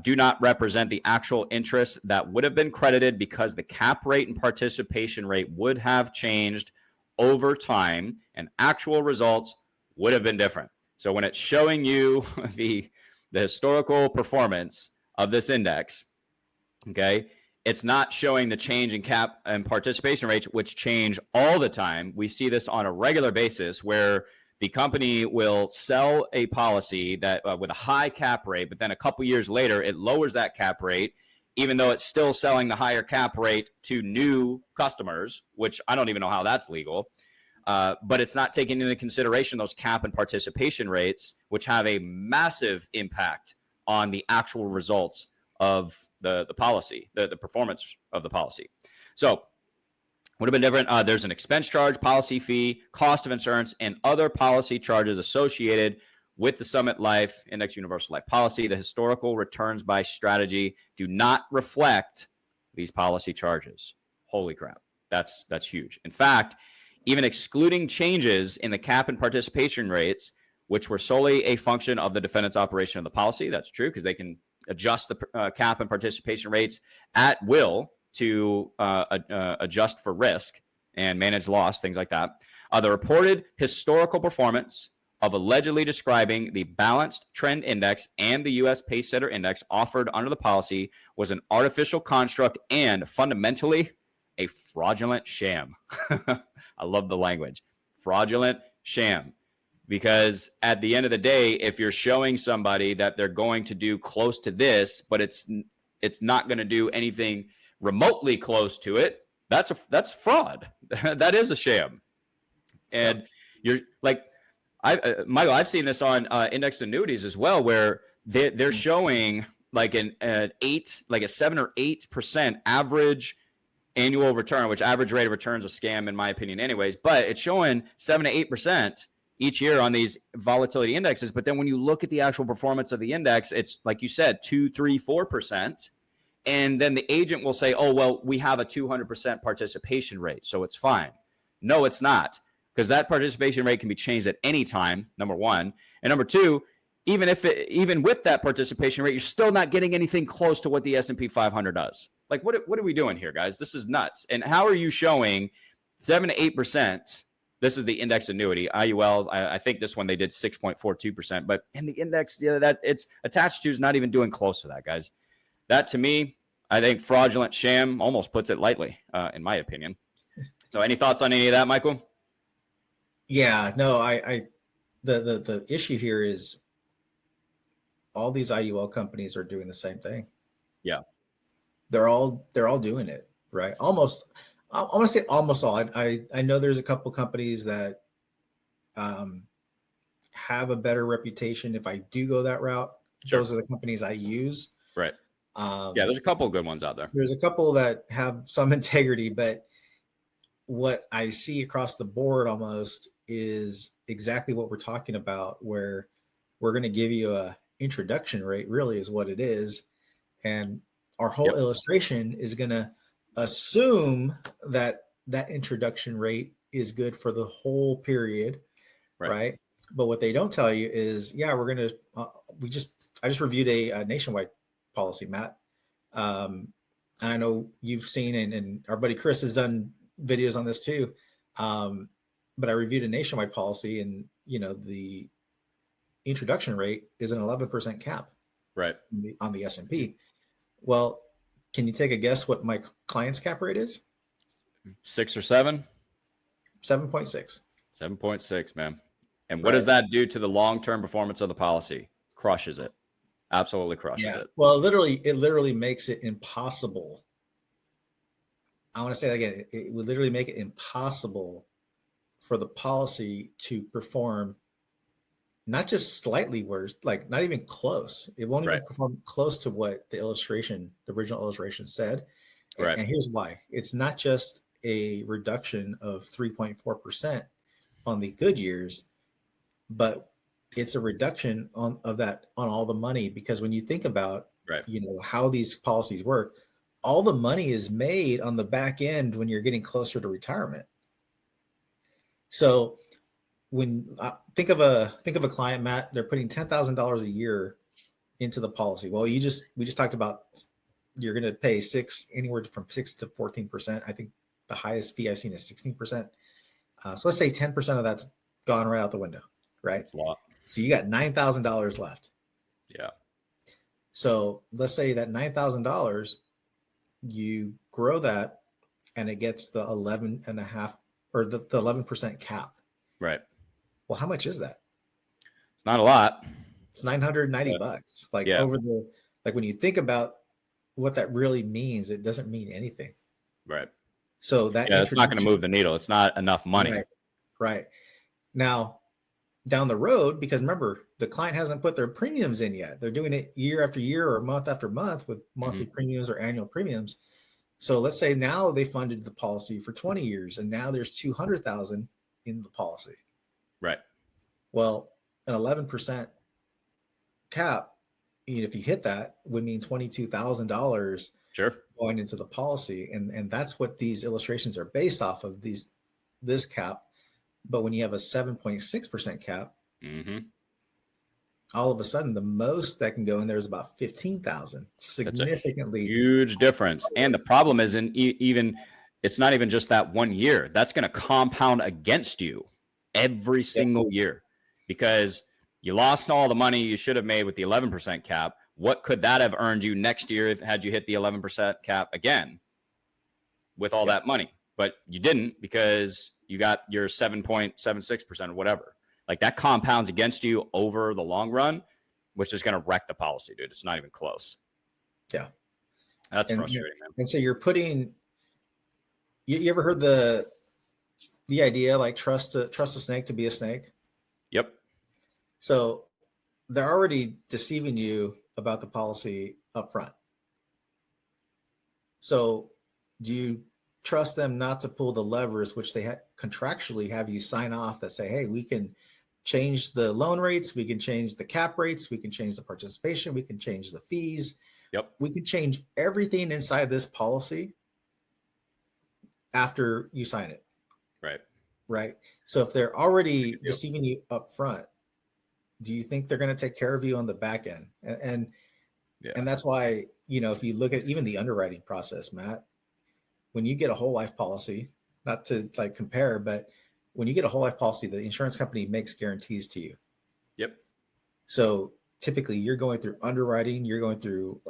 do not represent the actual interest that would have been credited because the cap rate and participation rate would have changed over time and actual results would have been different. So when it's showing you the historical performance of this index, okay, it's not showing the change in cap and participation rates, which change all the time. We see this on a regular basis where the company will sell a policy that with a high cap rate, but then a couple years later, it lowers that cap rate, even though it's still selling the higher cap rate to new customers, which I don't even know how that's legal. But it's not taking into consideration those cap and participation rates, which have a massive impact on the actual results of the policy, the performance of the policy. So would have been different. There's an expense charge, policy fee, cost of insurance, and other policy charges associated with the Summit Life Index Universal Life policy. The historical returns by strategy do not reflect these policy charges. Holy crap. That's huge. In fact, even excluding changes in the cap and participation rates, which were solely a function of the defendant's operation of the policy, that's true because they can adjust the cap and participation rates at will to adjust for risk and manage loss, things like that. The reported historical performance of allegedly describing the balanced trend index and the U.S. Pacesetter index offered under the policy was an artificial construct and fundamentally a fraudulent sham. I love the language. Fraudulent sham. Because at the end of the day, if you're showing somebody that they're going to do close to this, but it's not going to do anything remotely close to it, that's fraud. That is a sham. And you're like, Michael, I've seen this on indexed annuities as well, where they're showing like a 7 or 8% average annual return, which average rate of return is a scam in my opinion anyways, but it's showing 7 to 8% each year on these volatility indexes. But then when you look at the actual performance of the index, it's like you said, 2, 3, 4%. And then the agent will say, oh, well, we have a 200% participation rate, so it's fine. No, it's not, because that participation rate can be changed at any time, number one. And number two, even with that participation rate, you're still not getting anything close to what the S&P 500 does. Like, what are we doing here, guys? This is nuts. And how are you showing 7 to 8%? This is the index annuity, IUL. I think this one they did 6.42%, but in the index, that it's attached to is not even doing close to that, guys. That, to me, I think fraudulent sham almost puts it lightly, in my opinion. So, any thoughts on any of that, Michael? Yeah, no, the issue here is all these IUL companies are doing the same thing. Yeah, they're all doing it, right? Almost, I want to say almost all. I know there's a couple companies that have a better reputation. If I do go that route, sure. Those are the companies I use. Right. Yeah, there's a couple of good ones out there. There's a couple that have some integrity, but what I see across the board almost is exactly what we're talking about, where we're going to give you a introduction rate, really is what it is. And our whole illustration is going to assume that that introduction rate is good for the whole period, right? But what they don't tell you is, yeah, we're going to, I just reviewed a nationwide policy, Matt. And I know you've seen, and our buddy Chris has done videos on this too. But I reviewed a nationwide policy, and the introduction rate is an 11% cap, right, on the S&P. Well, can you take a guess what my client's cap rate is? 6 or 7? 7.6. 7.6, man. And what does that do to the long-term performance of the policy? Crushes it. Absolutely crushes it. Well, it literally makes it impossible. I want to say that again. It would literally make it impossible for the policy to perform not just slightly worse, like not even close. It won't even perform close to what the original illustration said. And here's why. It's not just a reduction of 3.4% on the good years, but it's a reduction on all the money, because when you think about how these policies work, all the money is made on the back end when you're getting closer to retirement. So when think of a client, Matt, they're putting $10,000 a year into the policy. Well, we just talked about you're going to pay anywhere from 6 to 14%. I think the highest fee I've seen is 16%. So let's say 10% of that's gone right out the window, right? That's a lot. So you got $9,000 left. Yeah. So let's say that $9,000, you grow that, and it gets the 11.5 or the 11% cap. Right. Well, how much is that? It's not a lot. It's $990. Like when you think about what that really means, it doesn't mean anything. Right. So that it's not going to move the needle. It's not enough money. Right. Now, down the road, because remember, the client hasn't put their premiums in yet. They're doing it year after year or month after month with monthly premiums or annual premiums. So let's say now they funded the policy for 20 years, and now there's $200,000 in the policy. Right. Well, an 11% cap, if you hit that, would mean $22,000 going into the policy. And that's what these illustrations are based off of, this cap. But when you have a 7.6% cap, all of a sudden the most that can go in there is about 15,000. Significantly huge difference. And the problem is it's not even just that 1 year. That's going to compound against you every single year, because you lost all the money you should have made with the 11% cap. What could that have earned you next year had you hit the 11% cap again with all that money? But you didn't, because you got your 7.76% or whatever. Like, that compounds against you over the long run, which is going to wreck the policy, dude. It's not even close. Yeah. That's frustrating, man. And so you're putting, you ever heard the idea, like, trust a snake to be a snake? Yep. So they're already deceiving you about the policy up front. So do you trust them not to pull the levers, which they contractually have you sign off, that say, hey, we can change the loan rates, we can change the cap rates, we can change the participation, we can change the fees, Yep. We could change everything inside this policy after you sign it. Right. Right. So if they're already Yep. deceiving you up front, do you think they're going to take care of you on the back end? And that's why, if you look at even the underwriting process, Matt, when you get a whole life policy, not to like compare, but when you get a whole life policy, the insurance company makes guarantees to you. Yep. So typically you're going through underwriting, you're going through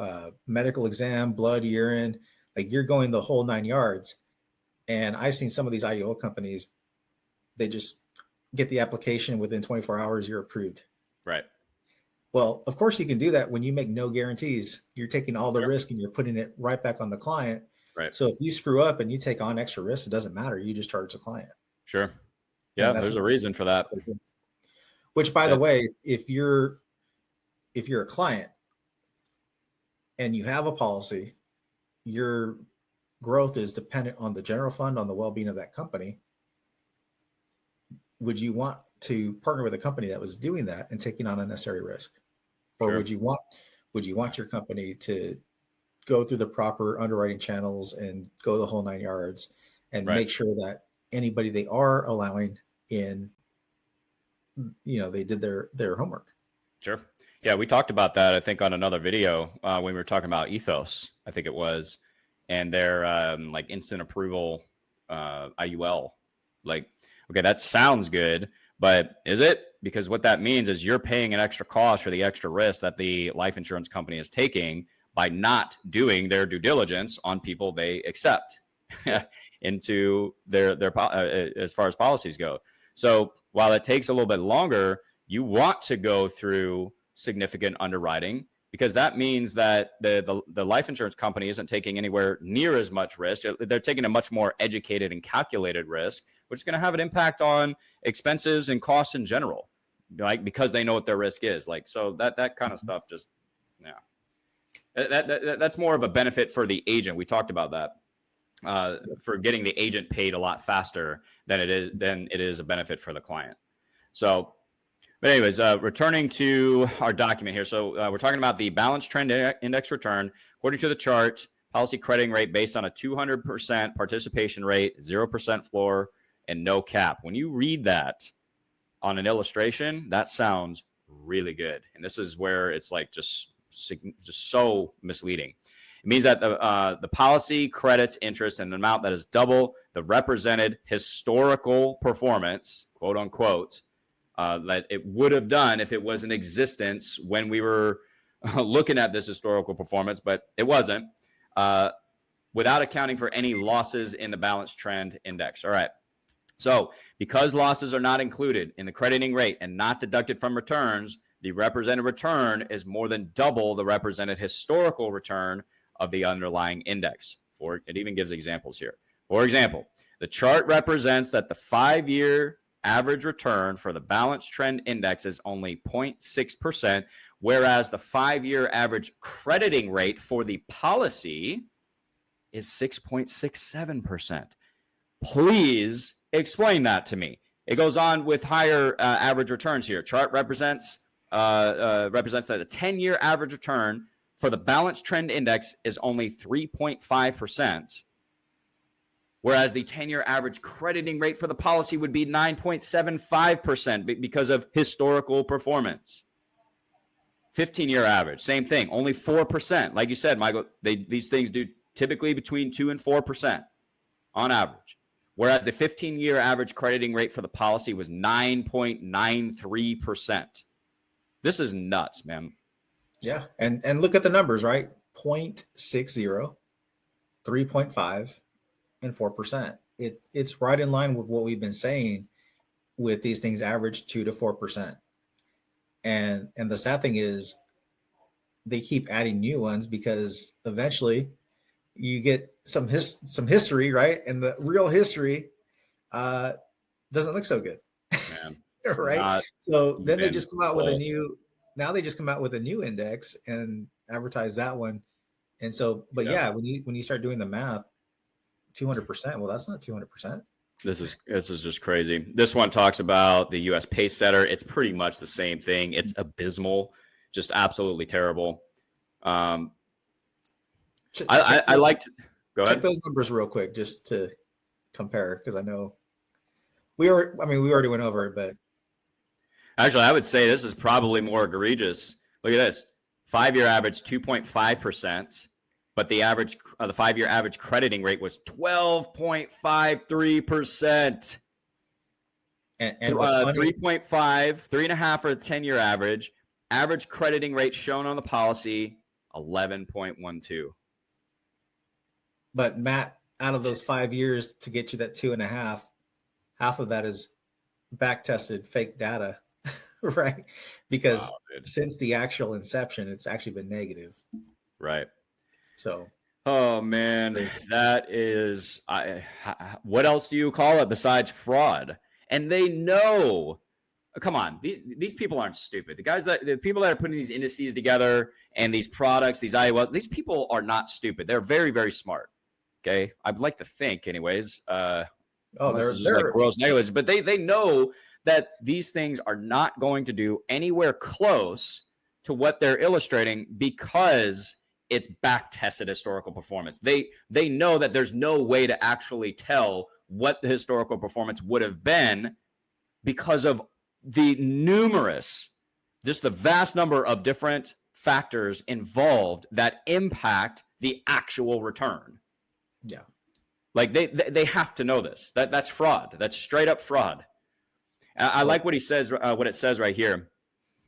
medical exam, blood, urine, like you're going the whole 9 yards. And I've seen some of these IUL companies, they just get the application within 24 hours, you're approved. Right. Well, of course you can do that when you make no guarantees. You're taking all the Sure. risk and you're putting it right back on the client. Right. So if you screw up and you take on extra risk, it doesn't matter. You just charge the client. Sure. Yeah, there's a reason for that. Which, by the way, if you're a client and you have a policy, your growth is dependent on the general fund, on the well-being of that company. Would you want to partner with a company that was doing that and taking on unnecessary risk? Or Sure. would you want your company to go through the proper underwriting channels and go the whole 9 yards and make sure that anybody they are allowing in, they did their homework? Sure. Yeah, we talked about that, I think, on another video when we were talking about Ethos, I think it was, and their like instant approval IUL. Like, okay, that sounds good, but is it? Because what that means is you're paying an extra cost for the extra risk that the life insurance company is taking by not doing their due diligence on people they accept into their as far as policies go. So while it takes a little bit longer, you want to go through significant underwriting, because that means that the life insurance company isn't taking anywhere near as much risk. They're taking a much more educated and calculated risk, which is going to have an impact on expenses and costs in general, like, because they know what their risk is. Like, so that kind of stuff just, that's more of a benefit for the agent. We talked about that, for getting the agent paid a lot faster than it is a benefit for the client. So, but anyways, returning to our document here. So we're talking about the balance trend index return. According to the chart, policy crediting rate based on a 200% participation rate, 0% floor, and no cap. When you read that on an illustration, that sounds really good. And this is where it's like just so misleading. It means that the policy credits interest in an amount that is double the represented historical performance, quote unquote, that it would have done if it was in existence when we were looking at this historical performance, but it wasn't, without accounting for any losses in the balance trend index. All right. So because losses are not included in the crediting rate and not deducted from returns, the represented return is more than double the represented historical return of the underlying index. It even gives examples here. For example, the chart represents that the 5-year average return for the balance trend index is only 0.6%, whereas the 5-year average crediting rate for the policy is 6.67%. Please explain that to me. It goes on with higher average returns here. Chart represents that the 10-year average return for the balance trend index is only 3.5%, whereas the 10-year average crediting rate for the policy would be 9.75% because of historical performance. 15-year average, same thing, only 4%. Like you said, Michael, these things do typically between 2 and 4% on average, whereas the 15-year average crediting rate for the policy was 9.93%. This is nuts, man. Yeah. And look at the numbers, right? 0.60, 3.5, and 4%. It's right in line with what we've been saying with these things average 2 to 4%. And the sad thing is they keep adding new ones because eventually you get some history, right? And the real history doesn't look so good. Man, right? So then they just come out with a new index and advertise that one. And so, but yeah, when you start doing the math, 200%, well, that's not 200%. This is just crazy. This one talks about the U.S. pace setter. It's pretty much the same thing. It's abysmal, just absolutely terrible. I like to go check ahead. those numbers real quick just to compare, because I know we already went over it, but Actually, I would say this is probably more egregious. Look at this: 5-year average 2.5%, but the 5-year average crediting rate was 12.53%. And what's funny, 3.5, 3.5 for the 10-year average. Average crediting rate shown on the policy 11.12. but Matt, out of those 5 years to get you that 2.5, half of that is back tested fake data, right? Because Wow, dude. since the actual inception, it's actually been negative. Right. So, Oh man, crazy. that is what else do you call it besides fraud? And they know. Come on, these people aren't stupid. The people that are putting these indices together and these products, these IULs, these people are not stupid. They're very, very smart. Okay, I'd like to think, anyways. Oh, Unless it's just like gross negligence, but they know that these things are not going to do anywhere close to what they're illustrating because it's back tested historical performance. They know that there's no way to actually tell what the historical performance would have been because of the vast number of different factors involved that impact the actual return. Yeah. Like they have to know this. That's fraud. That's straight up fraud. I like what he says. What it says right here.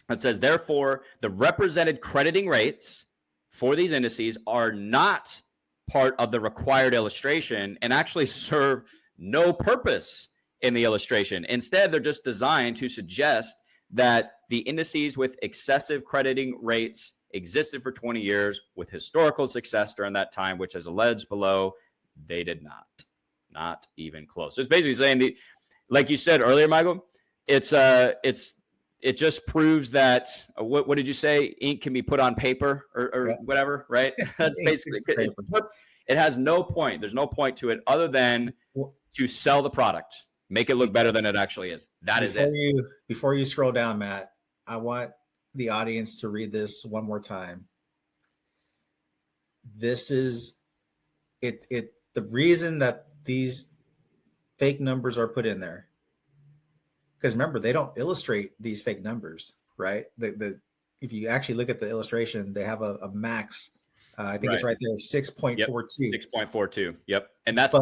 It says, therefore, the represented crediting rates for these indices are not part of the required illustration and actually serve no purpose in the illustration. Instead, they're just designed to suggest that the indices with excessive crediting rates existed for 20 years with historical success during that time, which is alleged below. They did not even close. So it's basically saying like you said earlier, Michael, it just proves that what did you say? Ink can be put on paper or whatever, right? That's basically it has no point. There's no point to it other than to sell the product, make it look better than it actually is. That is it. Before you scroll down, Matt, I want the audience to read this one more time. This is it. The reason that these fake numbers are put in there, because remember, they don't illustrate these fake numbers, right? If you actually look at the illustration, they have a max. I think it's right there, 6.42. 6.42. Yep. And that's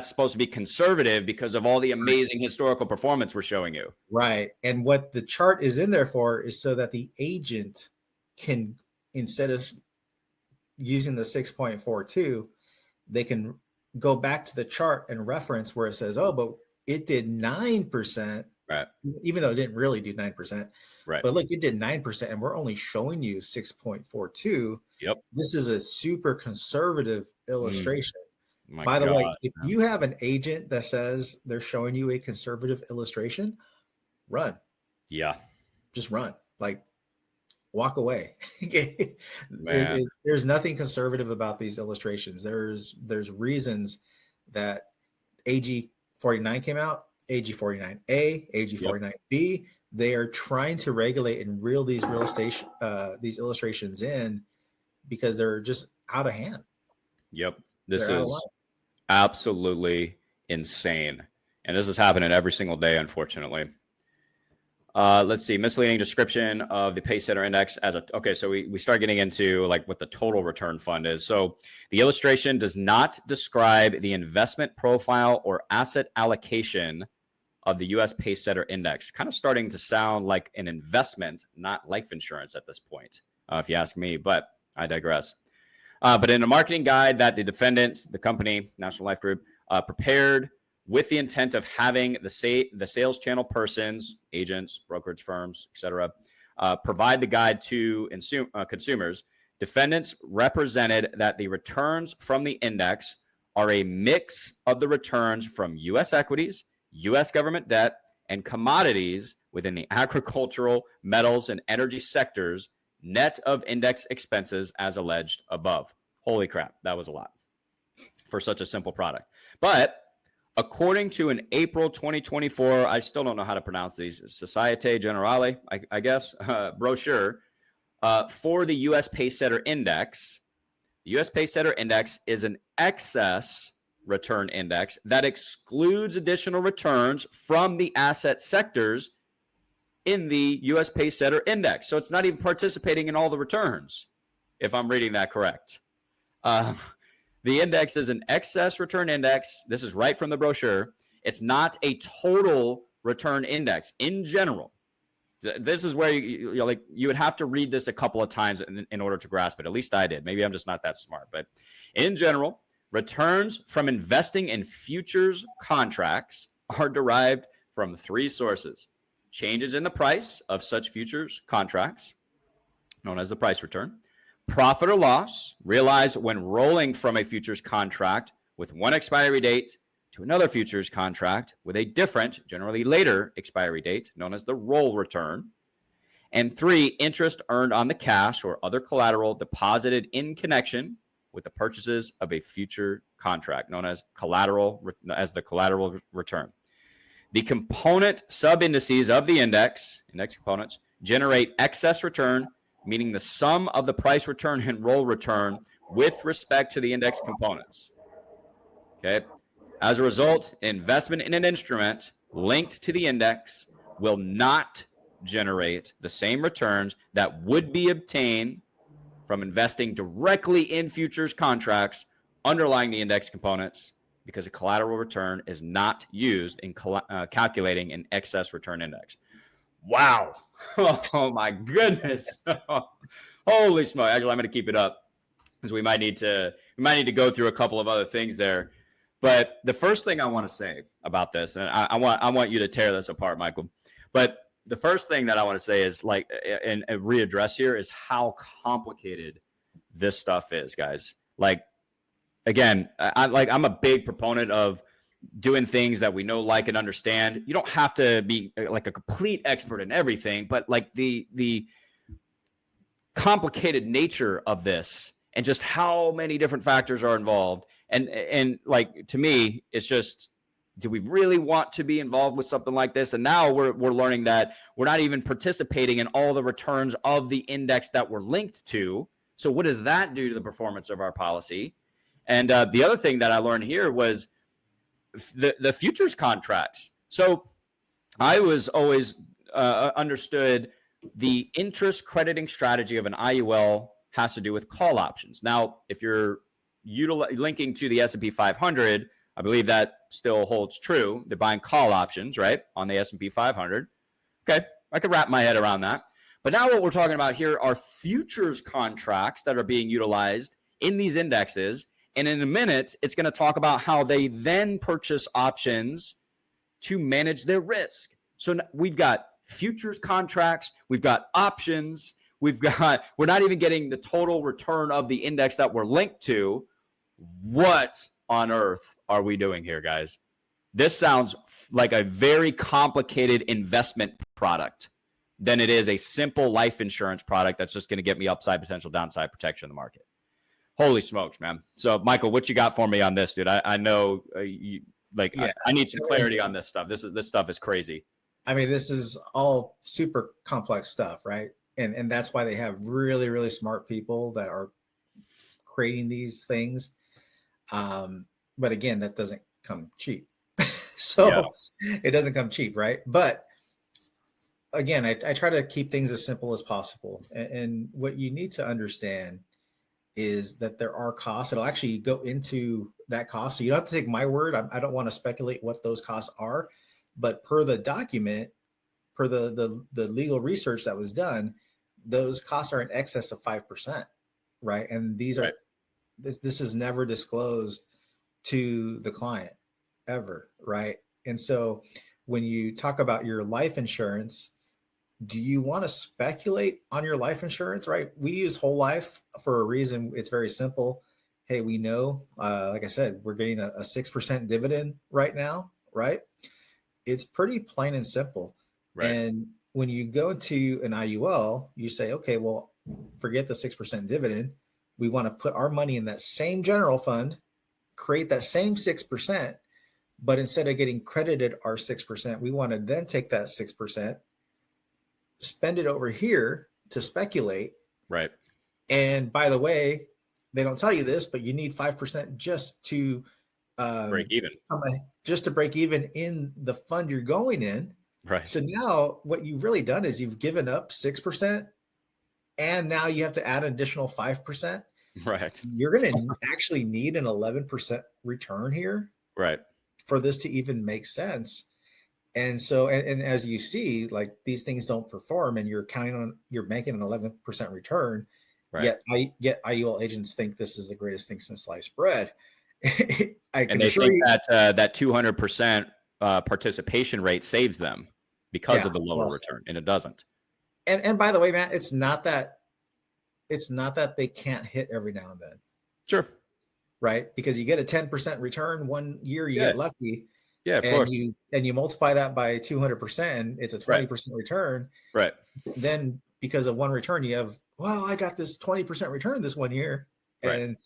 supposed to be conservative because of all the amazing historical performance we're showing you. Right. And what the chart is in there for is so that the agent can, instead of using the 6.42, they can go back to the chart and reference where it says, oh, but it did 9%, right? Even though it didn't really do 9%, right? But look, it did 9%, and we're only showing you 6.42. Yep. This is a super conservative illustration. By the way, if you have an agent that says they're showing you a conservative illustration, run. Yeah. Just run. Like, walk away. There's nothing conservative about these illustrations. There's reasons that AG 49 came out, AG 49A, AG 49B. They are trying to regulate and reel these these illustrations in because they're just out of hand. Yep. This is absolutely insane. And this is happening every single day, unfortunately. Let's see, misleading description of the Pacesetter Index so we start getting into like what the total return fund is. So the illustration does not describe the investment profile or asset allocation of the U.S. Pacesetter Index. Kind of starting to sound like an investment, not life insurance at this point, if you ask me, but I digress. But in a marketing guide that the defendants, the company, National Life Group, prepared with the intent of having the sales channel persons, agents, brokerage firms, etc., provide the guide to consumers, defendants represented that the returns from the index are a mix of the returns from U.S. equities, U.S. government debt, and commodities within the agricultural, metals, and energy sectors, net of index expenses as alleged above. Holy crap, that was a lot for such a simple product. But according to an April 2024, I still don't know how to pronounce these, Societe Generale, I guess, brochure for the U.S. Pacesetter Index, The U.S. Pacesetter Index is an excess return index that excludes additional returns from the asset sectors in the U.S. Pacesetter Index. So it's not even participating in all the returns, if I'm reading that correct. The index is an excess return index. This is right from the brochure. It's not a total return index in general. This is where you would have to read this a couple of times in order to grasp it. At least I did. Maybe I'm just not that smart. But in general, returns from investing in futures contracts are derived from three sources: changes in the price of such futures contracts, known as the price return; profit or loss realized when rolling from a futures contract with one expiry date to another futures contract with a different, generally later expiry date, known as the roll return; and three, interest earned on the cash or other collateral deposited in connection with the purchases of a future contract, known as the collateral return. The component sub-indices of the index components, generate excess return, meaning the sum of the price return and roll return with respect to the index components. Okay. As a result, investment in an instrument linked to the index will not generate the same returns that would be obtained from investing directly in futures contracts underlying the index components, because a collateral return is not used in calculating an excess return index. Wow. Oh my goodness. Holy smoke. Actually, I'm going to keep it up because we might need to go through a couple of other things there. But the first thing I want to say about this, and I want you to tear this apart, Michael. But the first thing that I want to say is and readdress here is how complicated this stuff is, guys. Again, I'm a big proponent of doing things that we know, like, and understand. You don't have to be like a complete expert in everything, but the complicated nature of this and just how many different factors are involved. And to me, it's just, do we really want to be involved with something like this? And now we're learning that we're not even participating in all the returns of the index that we're linked to. So what does that do to the performance of our policy? And the other thing that I learned here was the futures contracts. So I was always understood the interest crediting strategy of an IUL has to do with call options. Now, if you're linking to the S&P 500, I believe that still holds true. They're buying call options, right, on the S&P 500. Okay, I could wrap my head around that. But now what we're talking about here are futures contracts that are being utilized in these indexes. And in a minute, it's going to talk about how they then purchase options to manage their risk. So we've got futures contracts, we've got options, we're not even getting the total return of the index that we're linked to. What on earth are we doing here, guys? This sounds like a very complicated investment product than it is a simple life insurance product that's just going to get me upside potential, downside protection in the market. Holy smokes, man. So, Michael, what you got for me on this, dude? I know I need some clarity on this stuff. This stuff is crazy. I mean, this is all super complex stuff, right? And that's why they have really, really smart people that are creating these things. But again, that doesn't come cheap. It doesn't come cheap, right? But again, I try to keep things as simple as possible. And what you need to understand is that there are costs. It'll actually go into that cost. So you don't have to take my word. I don't want to speculate what those costs are, but per the document, per the legal research that was done, those costs are in excess of 5%, right? And these are, this is never disclosed to the client ever, right? And so when you talk about your life insurance, do you want to speculate on your life insurance, right? We use whole life for a reason. It's very simple. Hey, we know, like I said, we're getting a 6% dividend right now, right? It's pretty plain and simple. Right. And when you go to an IUL, you say, okay, well, forget the 6% dividend. We want to put our money in that same general fund, create that same 6%, but instead of getting credited our 6%, we want to then take that 6%, spend it over here to speculate. Right. And by the way, they don't tell you this, but you need 5% just to Break even. just to break even in the fund you're going in. Right. So now what you've really done is you've given up 6%, and now you have to add an additional 5%. Right. You're going to actually need an 11% return here, right, for this to even make sense. And so, and as you see, like these things don't perform, and you're making an 11% return. right. Yet IUL agents think this is the greatest thing since sliced bread. I can And they assure think you that 200% participation rate saves them because of the lower return, and it doesn't. And by the way, Matt, it's not that they can't hit every now and then. Sure. Right? Because you get a 10% return one year, you get lucky. Yeah, of course. You multiply that by 200%, it's a 20% return. Right. Then because of one return, you have, well, I got this 20% return this one year. Right.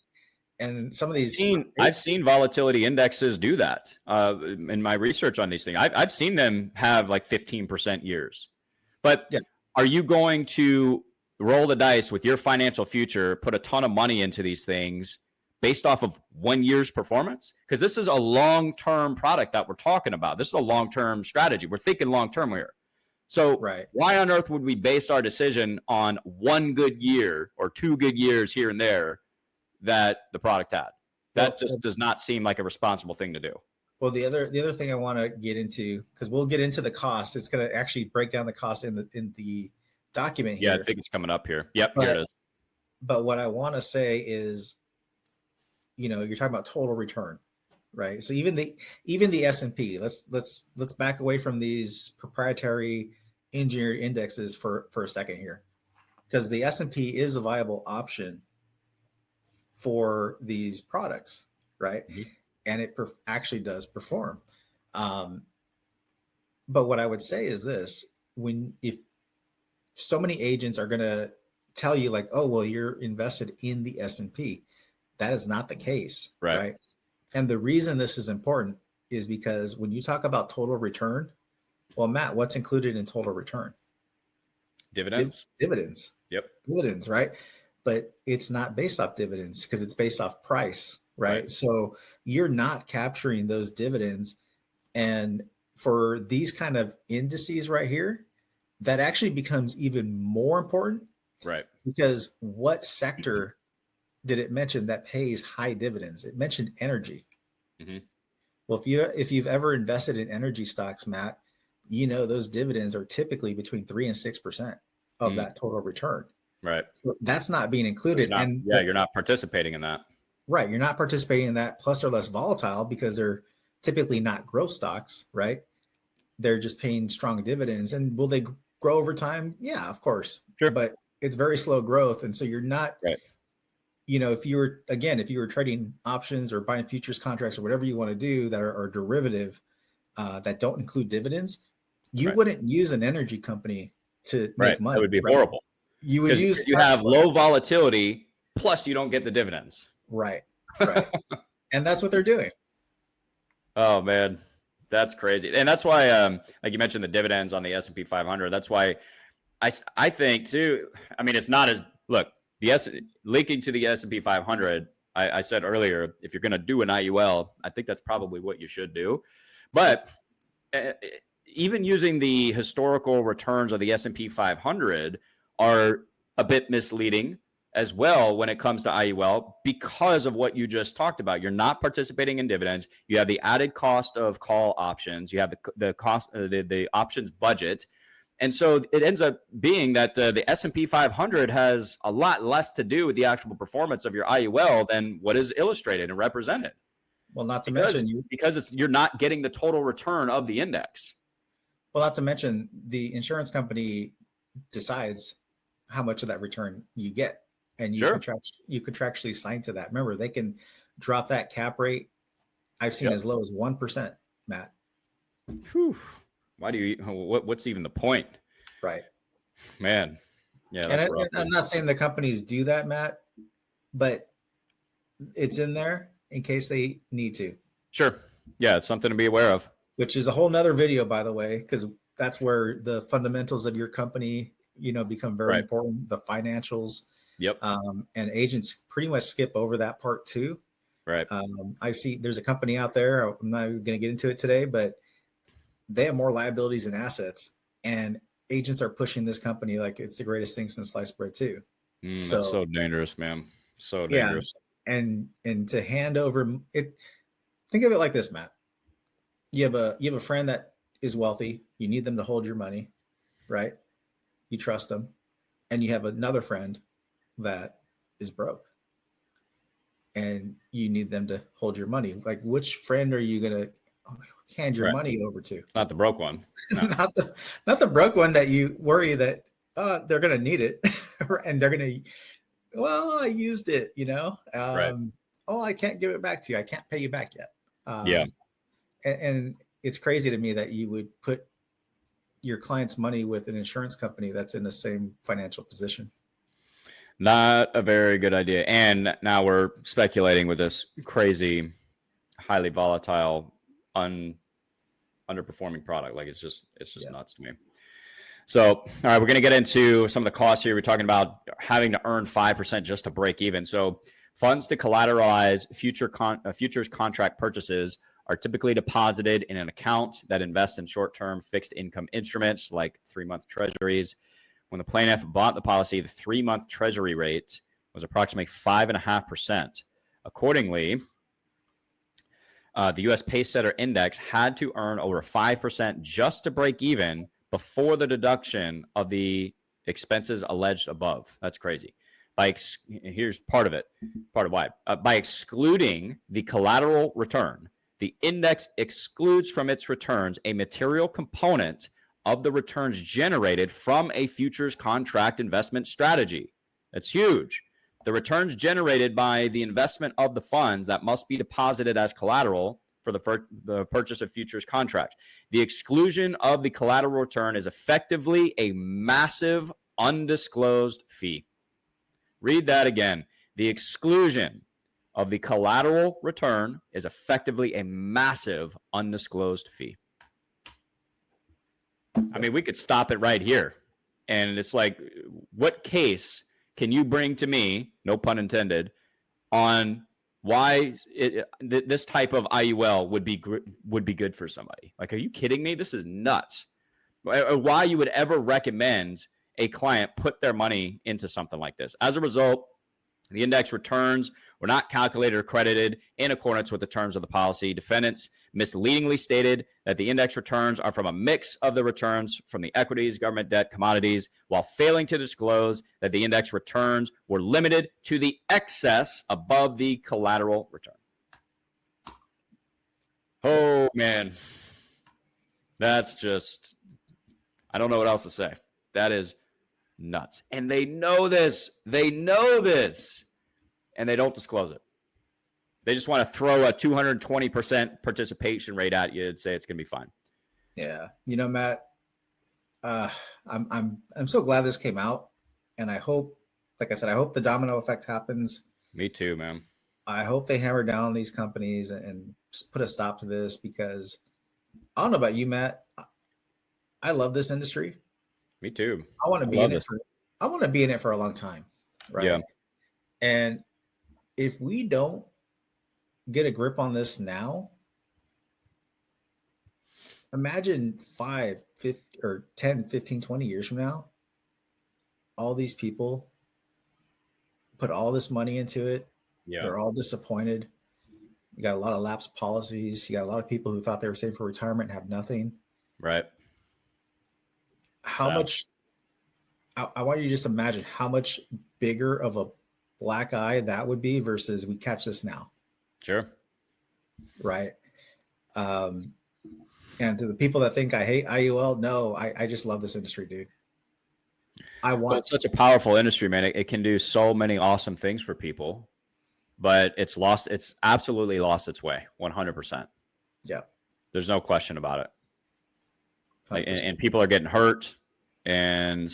And some of these, I've seen volatility indexes do that in my research on these things. I've seen them have like 15% years. But are you going to roll the dice with your financial future, put a ton of money into these things based off of 1 year's performance? Because this is a long-term product that we're talking about. This is a long-term strategy. We're thinking long-term here. So why on earth would we base our decision on 1 good year or 2 good years here and there that the product had? That just does not seem like a responsible thing to do. Well, the other thing I want to get into, because we'll get into the cost. It's going to actually break down the cost in the document here. Yeah, I think it's coming up here. Yep, here it is. But what I want to say is, you're talking about total return, right? So even the S&P, let's back away from these proprietary engineered indexes for a second here, because the S&P is a viable option for these products, right? Mm-hmm. And it actually does perform. But what I would say is this: if so many agents are going to tell you like, oh, well, you're invested in the S&P, that is not the case, right? And the reason this is important is because when you talk about total return, well, Matt, what's included in total return? Dividends. Dividends. Yep. Dividends, right? But it's not based off dividends because it's based off price, right? So you're not capturing those dividends. And for these kind of indices right here, that actually becomes even more important, right? Because what sector did it mention that pays high dividends? It mentioned energy. Mm-hmm. Well, if you've ever invested in energy stocks, Matt, those dividends are typically between 3 and 6% of that total return. Right. So that's not being included. You're not participating in that. Right. You're not participating in that. Plus they're less volatile because they're typically not growth stocks, right? They're just paying strong dividends. And will they grow over time? Yeah, of course. Sure. But it's very slow growth. And so you're not, if you were trading options or buying futures contracts or whatever you want to do that are derivative that don't include dividends, you wouldn't use an energy company to make money. That would be horrible. You would use you have low volatility, plus you don't get the dividends. Right. And that's what they're doing. Oh man, that's crazy. And that's why, like you mentioned, the dividends on the S&P 500. That's why I think too. I mean, it's not as linking to the S&P 500. I said earlier, if you're going to do an IUL, I think that's probably what you should do. But even using the historical returns of the S&P 500 are a bit misleading as well when it comes to IUL because of what you just talked about. You're not participating in dividends. You have the added cost of call options. You have the cost, the options budget. And so it ends up being that the S&P 500 has a lot less to do with the actual performance of your IUL than what is illustrated and represented. Well, not to mention you're not getting the total return of the index. Well, not to mention the insurance company decides how much of that return you get, and you contractually sign to that. Remember, they can drop that cap rate. I've seen as low as 1%, Matt. Whew. Why do you? What's even the point? Right, man. Yeah, and I'm not saying the companies do that, Matt, but it's in there in case they need to. Sure. Yeah, it's something to be aware of. Which is a whole nother video, by the way, because that's where the fundamentals of your company, become very important. The financials, Yep. And agents pretty much skip over that part too. Right. I see there's a company out there. I'm not going to get into it today, but they have more liabilities than assets, and agents are pushing this company like it's the greatest thing since sliced bread too. That's so dangerous, man. So yeah, dangerous. and to hand over it. Think of it like this, Matt. You have a friend that is wealthy. You need them to hold your money, right? You trust them, and you have another friend that is broke, and you need them to hold your money. Like, which friend are you gonna hand your Right. money over to? It's not the broke one. No. not the broke one that you worry that they're gonna need it, and they're gonna. Well, I used it, Right. Oh, I can't give it back to you. I can't pay you back yet. Yeah. And it's crazy to me that you would put your client's money with an insurance company that's in the same financial position. Not a very good idea. And now we're speculating with this crazy, highly volatile, underperforming product. Like it's just nuts to me. So, all right, we're going to get into some of the costs here. We're talking about having to earn 5% just to break even. So, funds to collateralize futures contract purchases are typically deposited in an account that invests in short-term fixed income instruments like 3-month treasuries. When the plaintiff bought the policy, the 3-month treasury rate was approximately 5.5%. Accordingly, the U.S. Pacesetter Index had to earn over 5% just to break even before the deduction of the expenses alleged above. That's crazy. Here's part of why. By excluding the collateral return, the index excludes from its returns a material component of the returns generated from a futures contract investment strategy. That's huge. The returns generated by the investment of the funds that must be deposited as collateral for the purchase of futures contracts. The exclusion of the collateral return is effectively a massive undisclosed fee. Read that again. The exclusion of the collateral return is effectively a massive undisclosed fee. I mean, we could stop it right here. And it's like, what case can you bring to me, no pun intended, on why this type of IUL would be good for somebody? Like, are you kidding me? This is nuts. Why you would ever recommend a client put their money into something like this? As a result, the index returns were not calculated or credited in accordance with the terms of the policy. Defendants misleadingly stated that the index returns are from a mix of the returns from the equities, government debt, commodities, while failing to disclose that the index returns were limited to the excess above the collateral return. Oh, man. That's just, I don't know what else to say. That is nuts. And they know this. And they don't disclose it. They just want to throw a 220% participation rate at you and say it's going to be fine. Yeah. Matt, I'm so glad this came out. And I hope, like I said, I hope the domino effect happens. Me too, man. I hope they hammer down these companies and put a stop to this, because I don't know about you, Matt. I love this industry. Me too. I want to be in it for a long time. Right. Yeah. And if we don't get a grip on this now, imagine 5, 50, or 10, 15, 20 years from now, all these people put all this money into it. Yeah. They're all disappointed. You got a lot of lapsed policies. You got a lot of people who thought they were saving for retirement and have nothing. Right. How much, I want you to just imagine how much bigger of a black eye that would be versus we catch this now. Sure. Right. And to the people that think I hate IUL, no, I just love this industry, dude. It's such a powerful industry, man. It can do so many awesome things for people, but it's absolutely lost its way 100%. Yeah. There's no question about it. And people are getting hurt, and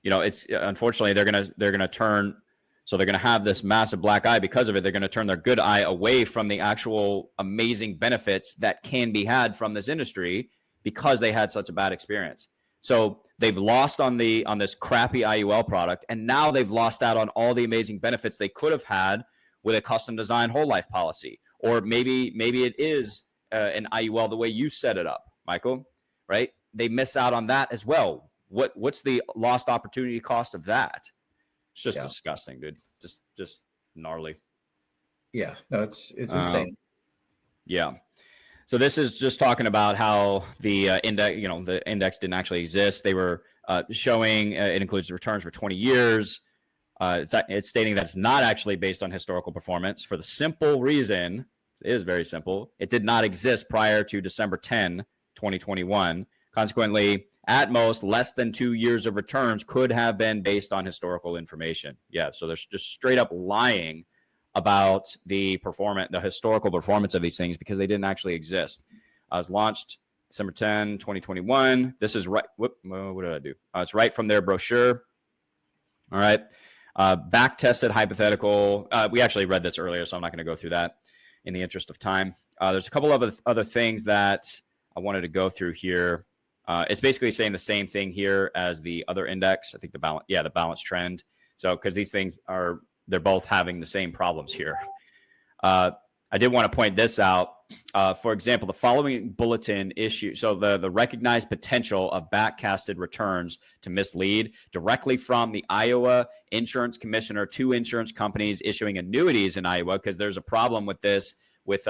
it's unfortunately they're gonna turn. So they're going to have this massive black eye because of it. They're going to turn their good eye away from the actual amazing benefits that can be had from this industry because they had such a bad experience. So they've lost on this crappy IUL product, and now they've lost out on all the amazing benefits they could have had with a custom designed whole life policy. Or maybe it is an IUL the way you set it up, Michael, right? They miss out on that as well. What's the lost opportunity cost of that? It's just disgusting, dude. Just gnarly. Yeah, no, it's insane. Yeah. So this is just talking about how the index, the index didn't actually exist. They were showing it includes returns for 20 years. It's stating that it's not actually based on historical performance for the simple reason, it is very simple, it did not exist prior to December 10, 2021. Consequently, at most, less than 2 years of returns could have been based on historical information. Yeah, so they're just straight up lying about the historical performance of these things because they didn't actually exist. It was launched December 10, 2021. This is right. What did I do? It's right from their brochure. All right. Back tested hypothetical. We actually read this earlier, so I'm not going to go through that in the interest of time. There's a couple of other things that I wanted to go through here. It's basically saying the same thing here as the other index. I think the balance trend. So because these things they're both having the same problems here. I did want to point this out. For example, the following bulletin issue. So the recognized potential of backcasted returns to mislead directly from the Iowa Insurance Commissioner to insurance companies issuing annuities in Iowa, because there's a problem with this with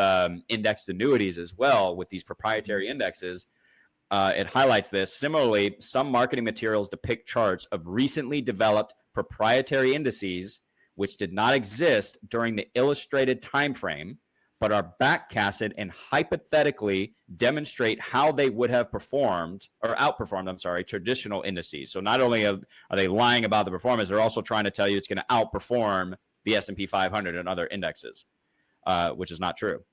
indexed annuities as well with these proprietary indexes. It highlights this. Similarly, some marketing materials depict charts of recently developed proprietary indices which did not exist during the illustrated time frame, but are backcasted and hypothetically demonstrate how they would have outperformed traditional indices. So not only are they lying about the performance, they're also trying to tell you it's going to outperform the S&P 500 and other indexes, which is not true.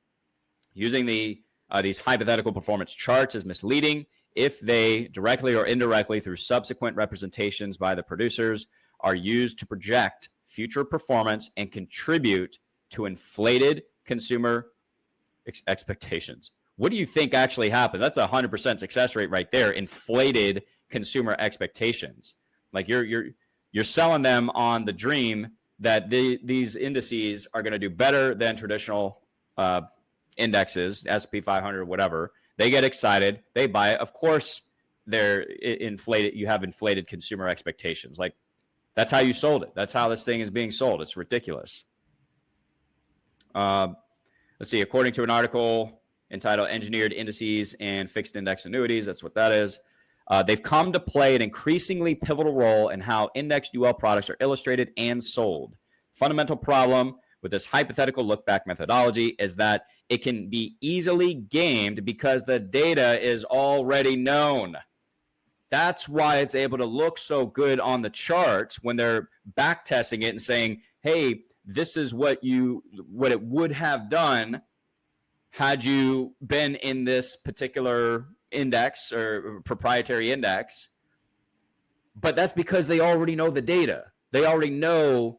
Using these hypothetical performance charts is misleading if they directly or indirectly through subsequent representations by the producers are used to project future performance and contribute to inflated consumer expectations. What do you think actually happened? That's 100% success rate right there. Inflated consumer expectations. Like you're selling them on the dream that these indices are going to do better than traditional indexes, S&P 500 or whatever. They get excited, they buy it. Of course, they're inflated. You have inflated consumer expectations. Like that's how you sold it. That's how this thing is being sold. It's ridiculous. Let's see. According to an article entitled "Engineered Indices and Fixed Index Annuities," that's what that is. They've come to play an increasingly pivotal role in how indexed UL products are illustrated and sold. Fundamental problem with this hypothetical look-back methodology is that it can be easily gamed because the data is already known. That's why it's able to look so good on the charts when they're back testing it and saying, hey, this is what it would have done had you been in this particular index or proprietary index. But that's because they already know the data. They already know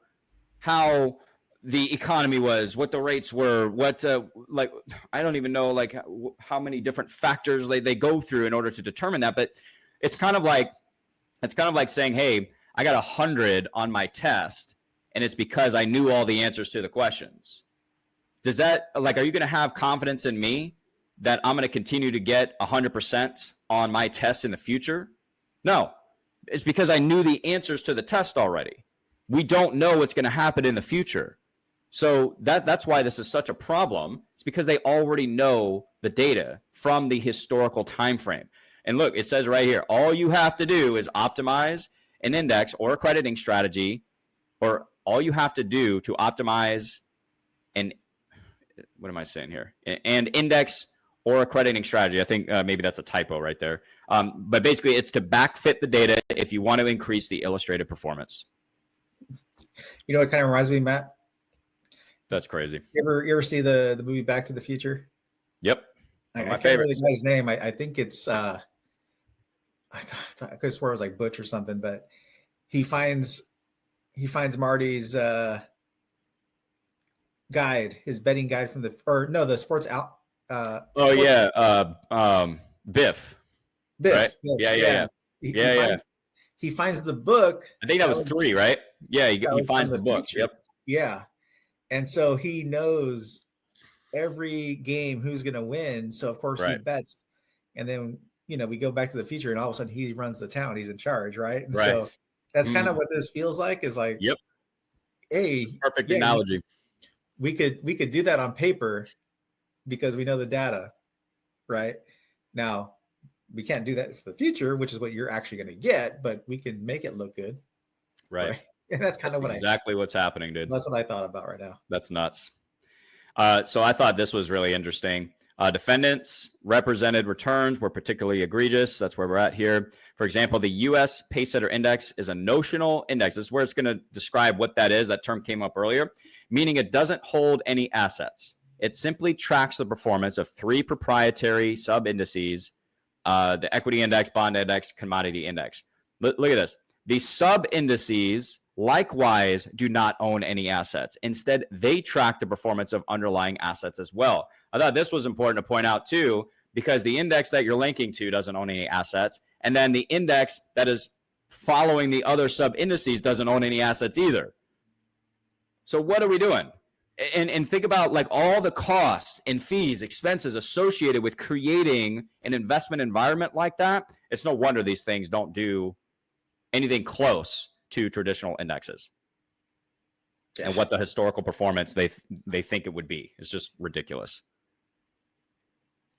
how the economy was, what the rates were, I don't even know how many different factors they go through in order to determine that. But it's kind of like saying, hey, I got 100 on my test, and it's because I knew all the answers to the questions. Does that, are you going to have confidence in me that I'm going to continue to get 100% on my test in the future? No, it's because I knew the answers to the test already. We don't know what's going to happen in the future. So that's why this is such a problem. It's because they already know the data from the historical time frame. And look, it says right here, all you have to do is optimize an index or a crediting strategy, or all you have to do to optimize an index or a crediting strategy. I think maybe that's a typo right there. But basically, it's to backfit the data if you want to increase the illustrated performance. You know what kind of reminds me, Matt? That's crazy. You ever see the movie Back to the Future? Yep. I can't remember the guy's name. I think it's I could swear it was like Butch or something, but he finds Marty's guide, his betting guide from the sports out. Biff. Biff. Right? Biff Yeah. he, he Yeah, yeah. finds he finds the book. I think that was 3, right? Yeah, That he was from finds the the book. future. Yep. Yeah. And so he knows every game who's going to win. So of course he Right. bets. And then, we go back to the future and all of a sudden he runs the town. He's in charge. Right. And Right. so that's kind Mm, of what this feels like, is like, yep. hey, Perfect yeah, analogy. we could do that on paper because we know the data. Right. Now, we can't do that for the future, which is what you're actually going to get, but we can make it look good. Right. Right. And that's kind That's of exactly what's happening, dude. that's what I thought about right now. That's nuts. So I thought this was really interesting. Defendants' represented returns were particularly egregious. That's where we're at here. For example, the U.S. Pacesetter Index is a notional index. This is where it's going to describe what that is. That term came up earlier, meaning it doesn't hold any assets. It simply tracks the performance of 3 proprietary sub-indices, the equity index, bond index, commodity index. Look at this. The sub-indices likewise do not own any assets. Instead, they track the performance of underlying assets as well. I thought this was important to point out too, because the index that you're linking to doesn't own any assets. And then the index that is following the other sub-indices doesn't own any assets either. So what are we doing? And think about like all the costs and fees, expenses associated with creating an investment environment like that. It's no wonder these things don't do anything close to traditional indexes. Yeah. And what the historical performance they think it would be. It's just ridiculous.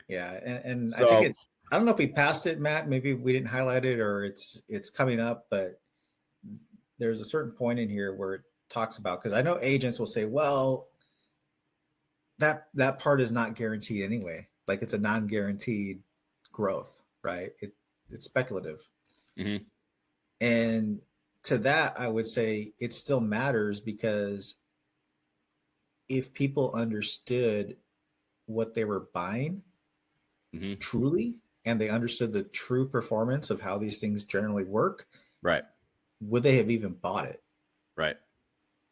Yeah, and so, I think I don't know if we passed it, Matt. Maybe we didn't highlight it, or it's coming up. But there's a certain point in here where it talks about, because I know agents will say, well, that part is not guaranteed anyway. Like it's a non-guaranteed growth, right? It's speculative. Mm-hmm. And to that, I would say it still matters, because if people understood what they were buying truly, and they understood the true performance of how these things generally work, right, would they have even bought it? Right.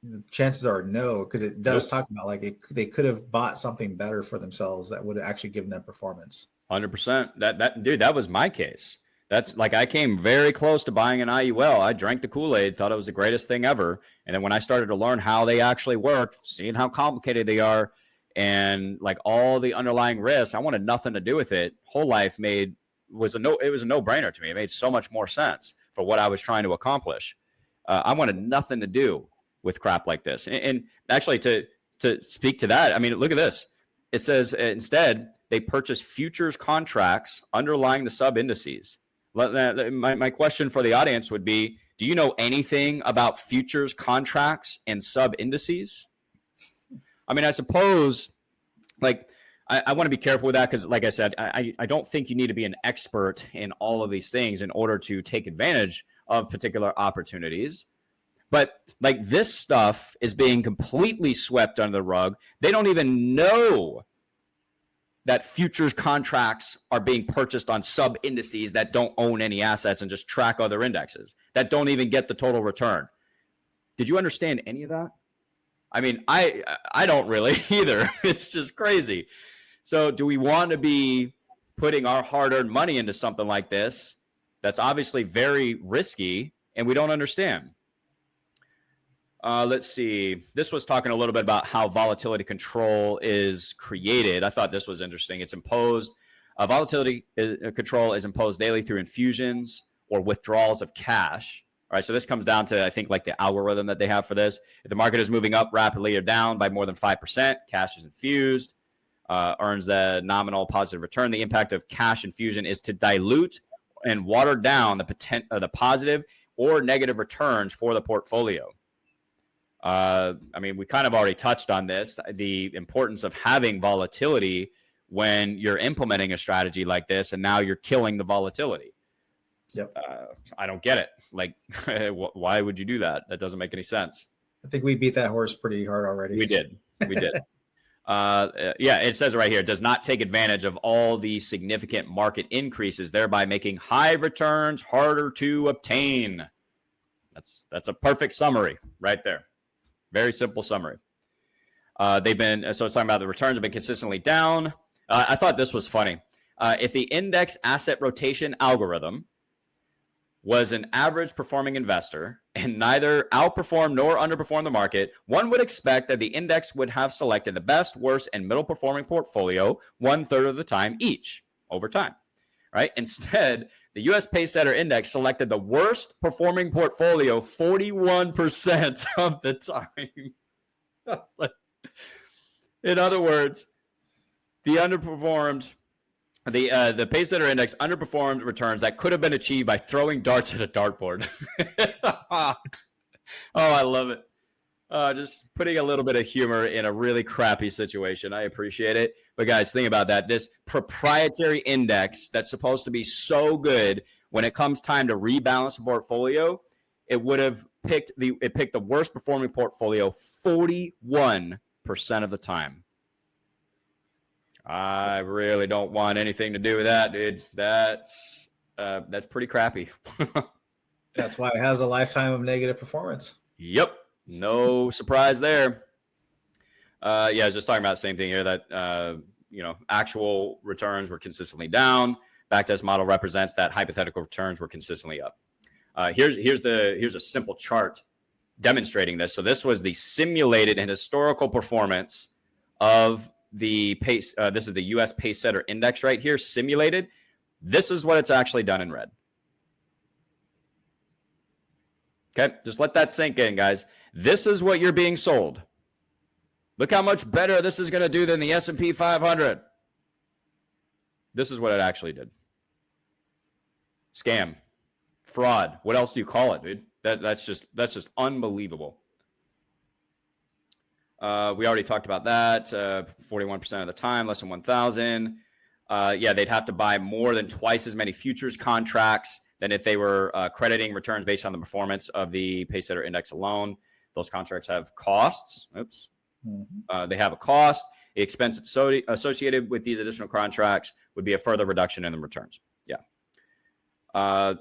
The chances are no, because it does talk about like they could have bought something better for themselves that would have actually given them performance. 100%. That dude, that was my case. That's like, I came very close to buying an IUL. I drank the Kool-Aid, thought it was the greatest thing ever. And then when I started to learn how they actually work, seeing how complicated they are, and like all the underlying risks, I wanted nothing to do with it. Whole life it was a no-brainer to me. It made so much more sense for what I was trying to accomplish. I wanted nothing to do with crap like this. And actually, to speak to that, I mean, look at this. It says instead they purchase futures contracts underlying the sub-indices. My question for the audience would be, do you know anything about futures contracts and sub-indices? I mean, I suppose, like, I want to be careful with that, because, like I said, I don't think you need to be an expert in all of these things in order to take advantage of particular opportunities. But like, this stuff is being completely swept under the rug. They don't even know that futures contracts are being purchased on sub indices that don't own any assets and just track other indexes that don't even get the total return. Did you understand any of that? I mean, I don't really either. It's just crazy. So do we want to be putting our hard-earned money into something like this that's obviously very risky and we don't understand? Let's see. This was talking a little bit about how volatility control is created. I thought this was interesting. It's imposed. Volatility control is imposed daily through infusions or withdrawals of cash. All right, so this comes down to, I think, like the algorithm that they have for this. If the market is moving up rapidly or down by more than 5%, cash is infused, earns the nominal positive return. The impact of cash infusion is to dilute and water down the positive or negative returns for the portfolio. I mean, we kind of already touched on this, the importance of having volatility when you're implementing a strategy like this, and now you're killing the volatility. Yep. I don't get it. Like, why would you do that? That doesn't make any sense. I think we beat that horse pretty hard already. We did. Yeah, it says right here, does not take advantage of all the significant market increases, thereby making high returns harder to obtain. That's a perfect summary right there. Very simple summary. So it's talking about the returns have been consistently down. I thought this was funny. If the index asset rotation algorithm was an average performing investor and neither outperformed nor underperformed the market, one would expect that the index would have selected the best, worst, and middle performing portfolio 1/3 of the time each over time, right? Instead, the US Pacesetter Index selected the worst performing portfolio 41% of the time. In other words, the Pacesetter Index underperformed returns that could have been achieved by throwing darts at a dartboard. Oh, I love it. Just putting a little bit of humor in a really crappy situation. I appreciate it. But guys, think about that. This proprietary index that's supposed to be so good when it comes time to rebalance a portfolio, it would have picked the worst performing portfolio 41% of the time. I really don't want anything to do with that, dude. That's pretty crappy. That's why it has a lifetime of negative performance. Yep. No surprise there. I was just talking about the same thing here that, actual returns were consistently down. Backtest model represents that hypothetical returns were consistently up. Here's a simple chart demonstrating this. So this was the simulated and historical performance of the pace. This is the US Pacesetter Index right here, simulated. This is what it's actually done in red. Okay, just let that sink in, guys. This is what you're being sold. Look how much better this is going to do than the S&P 500. This is what it actually did. Scam, fraud. What else do you call it, dude? That's just unbelievable. We already talked about that. 41% of the time, less than 1,000. They'd have to buy more than twice as many futures contracts than if they were crediting returns based on the performance of the Pacesetter Index alone. Those contracts have costs. They have a cost. The expense associated with these additional contracts would be a further reduction in the returns.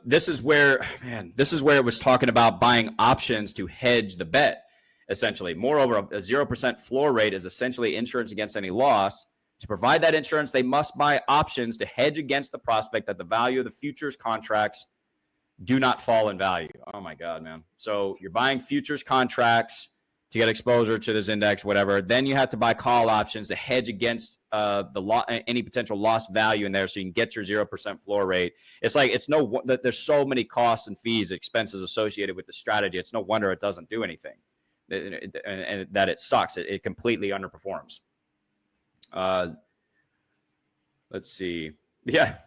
This is where it was talking about buying options to hedge the bet, essentially. Moreover, a 0% floor rate is essentially insurance against any loss. To provide that insurance, they must buy options to hedge against the prospect that the value of the futures contracts do not fall in value. Oh my God, man. So you're buying futures contracts to get exposure to this index, whatever. Then you have to buy call options to hedge against any potential lost value in there so you can get your 0% floor rate. It's like, there's so many costs and fees, expenses associated with the strategy. It's no wonder it doesn't do anything and that it sucks. It completely underperforms. Let's see. Yeah.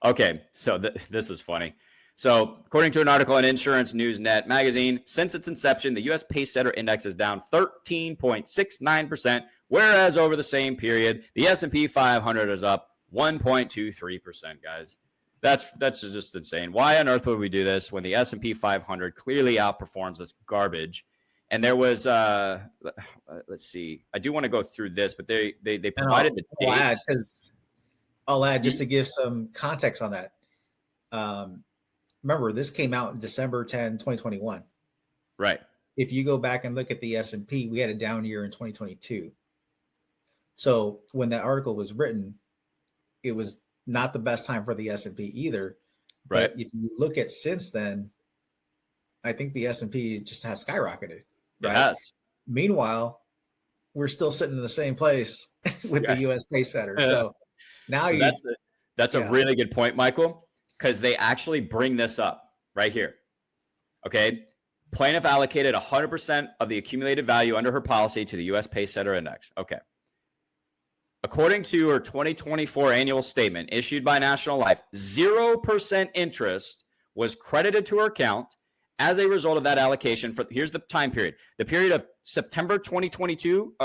Okay. So this is funny. So according to an article in Insurance News Net magazine, since its inception, the U.S. Pacesetter Index is down 13.69%, whereas over the same period, the S&P 500 is up 1.23%, guys. That's just insane. Why on earth would we do this when the S&P 500 clearly outperforms this garbage? And there was, let's see, I do want to go through this, but they provided the dates. I'll add just to give some context on that. Remember, this came out in December 10, 2021. Right. If you go back and look at the S&P, we had a down year in 2022. So when that article was written, it was not the best time for the S&P either. Right. But if you look at since then, I think the S&P just has skyrocketed. Right? Yes. Meanwhile, we're still sitting in the same place with the US Pacesetter. So now that's a really good point, Michael, because they actually bring this up right here. Okay. Plaintiff allocated 100% of the accumulated value under her policy to the US Pacesetter Index. Okay. According to her 2024 annual statement issued by National Life, 0% interest was credited to her account as a result of that allocation. Here's the time period. The period of September 22nd,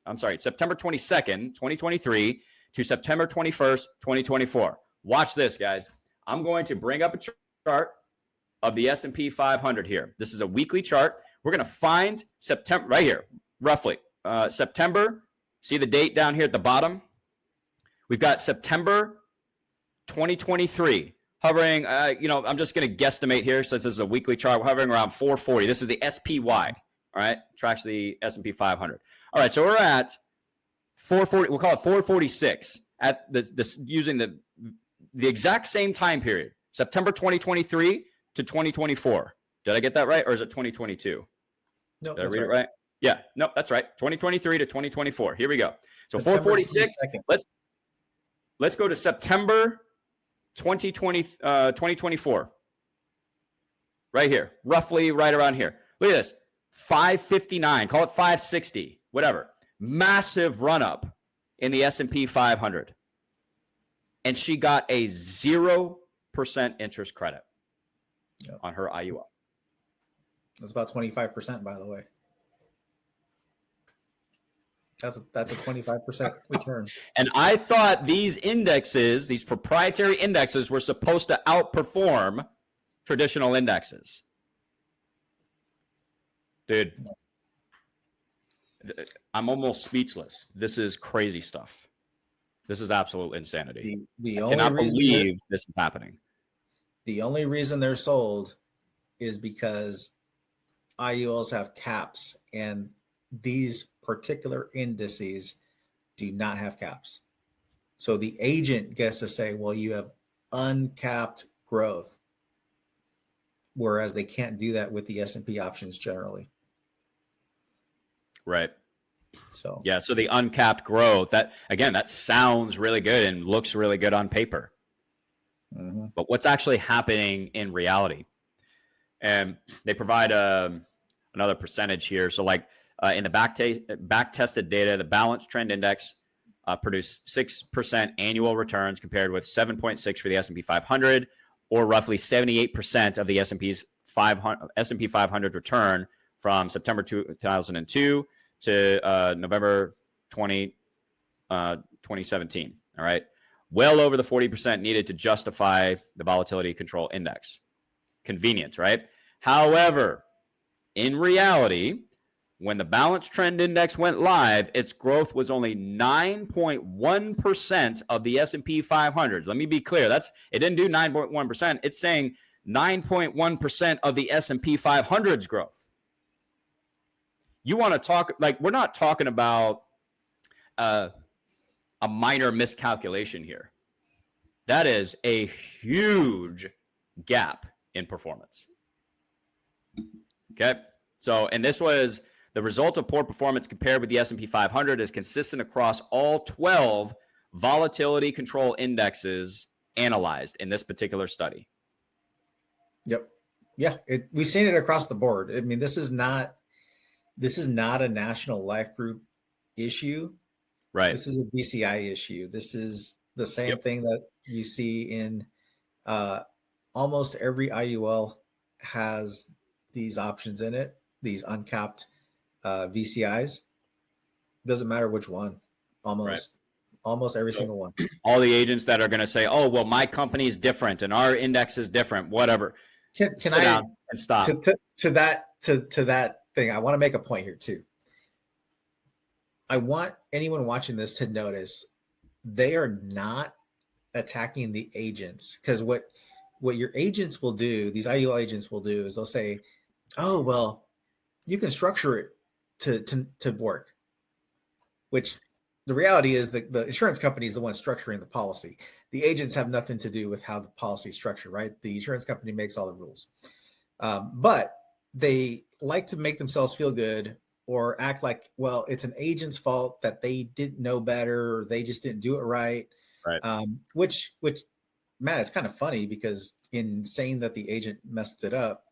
2023 to September 21st, 2024. Watch this, guys. I'm going to bring up a chart of the S&P 500 here. This is a weekly chart. We're going to find September right here, roughly. September, see the date down here at the bottom? We've got September 2023. Hovering, I'm just going to guesstimate here since this is a weekly chart. We're hovering around 440. This is the SPY, all right? Tracks the S&P 500. All right, so we're at 440. We'll call it 446 at this using the exact same time period, September 2023 to 2024. Did I get that right? Or is it 2022? No, Did I read it right? Yeah, nope, that's right. 2023 to 2024. Here we go. So September 446. 22nd. Let's go to September 2024. Right here, roughly right around here. Look at this. 559, call it 560, whatever. Massive run up in the S&P 500. And she got a 0% interest credit on her IUL. That's about 25%, by the way. That's a 25% return. And I thought these indexes, these proprietary indexes, were supposed to outperform traditional indexes. Dude, I'm almost speechless. This is crazy stuff. This is absolute insanity. The I only cannot reason believe this is happening. The only reason they're sold is because IULs have caps, and these particular indices do not have caps. So the agent gets to say, well, you have uncapped growth, whereas they can't do that with the S&P options generally. Right. So yeah, so the uncapped growth, that again, that sounds really good and looks really good on paper. mm-hmm. But what's actually happening in reality? And they provide another percentage here. So like in the back tested data, the balance trend index produced 6% annual returns compared with 7.6 for the S&P 500, or roughly 78% of the S&P 500 return from September 2002 to November 2017. All right. Well over the 40% needed to justify the volatility control index. Convenient, right? However, in reality, when the balance trend index went live, its growth was only 9.1% of the S&P 500. Let me be clear. It didn't do 9.1%. It's saying 9.1% of the S&P 500's growth. You want to talk, like, we're not talking about a minor miscalculation here. That is a huge gap in performance. Okay. So, and this was the result of poor performance compared with the S&P 500 is consistent across all 12 volatility control indexes analyzed in this particular study. Yep. Yeah. We've seen it across the board. I mean, this is not a national life group issue. Right. This is a BCI issue. This is the same thing that you see in almost every IUL has these options in it, these uncapped VCIs. Doesn't matter which one, almost every single one. All the agents that are going to say, oh, well, my company is different and our index is different, whatever. Can Sit I down and stop. To that thing, I want to make a point here too. I want anyone watching this to notice they are not attacking the agents, because what your agents will do, these IUL agents will do, is they'll say, oh, well, you can structure it to work, which the reality is that the insurance company is the one structuring the policy. The agents have nothing to do with how the policy is structured, right? The insurance company makes all the rules. But they like to make themselves feel good or act like, well, it's an agent's fault that they didn't know better, or they just didn't do it right. Right. Which, Matt, it's kind of funny, because in saying that the agent messed it up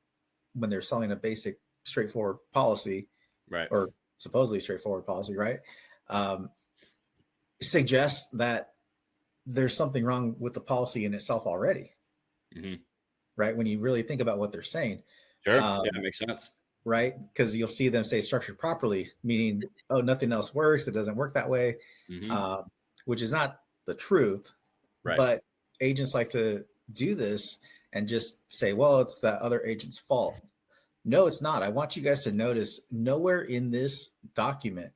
when they're selling a basic, straightforward policy, right, or supposedly straightforward policy, right, suggests that there's something wrong with the policy in itself already, right? When you really think about what they're saying. Sure. Yeah, that makes sense. Right? Because you'll see them say structured properly, meaning, oh, nothing else works. It doesn't work that way, which is not the truth. Right. But agents like to do this and just say, well, it's that other agent's fault. No, it's not. I want you guys to notice nowhere in this document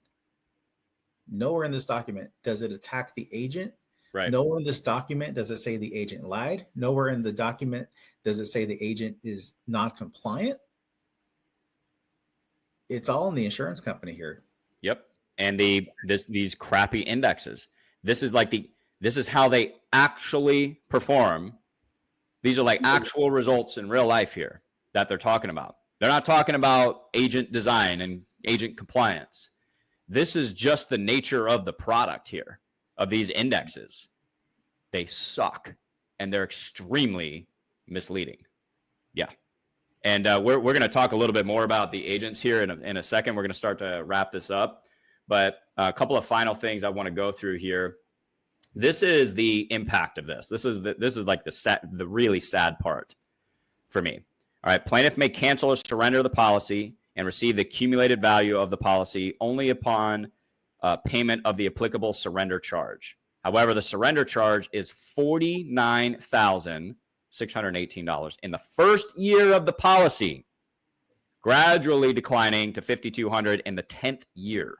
does it attack the agent. Right. Nowhere in this document does it say the agent lied. Nowhere in the document does it say the agent is non-compliant. It's all in the insurance company here. Yep. And these crappy indexes. This is how they actually perform These are like actual results in real life here that they're talking about. They're not talking about agent design and agent compliance. This is just the nature of the product here, of these indexes. They suck, and they're extremely misleading. Yeah. And we're going to talk a little bit more about the agents here in a second. We're going to start to wrap this up. But a couple of final things I want to go through here. This is the impact of this. This is like the really sad part for me. All right. Plaintiff may cancel or surrender the policy and receive the accumulated value of the policy only upon payment of the applicable surrender charge. However, the surrender charge is $49,618 in the first year of the policy, gradually declining to $5,200 in the 10th year.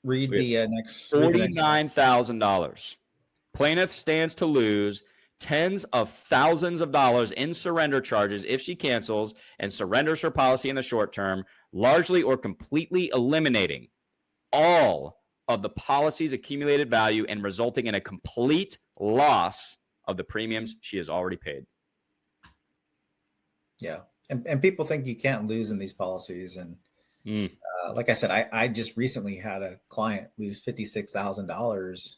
Read the next. $49,000. Plaintiff stands to lose tens of thousands of dollars in surrender charges if she cancels and surrenders her policy in the short term, largely or completely eliminating all of the policy's accumulated value and resulting in a complete loss of the premiums she has already paid. Yeah. And people think you can't lose in these policies. And like I said, I just recently had a client lose $56,000.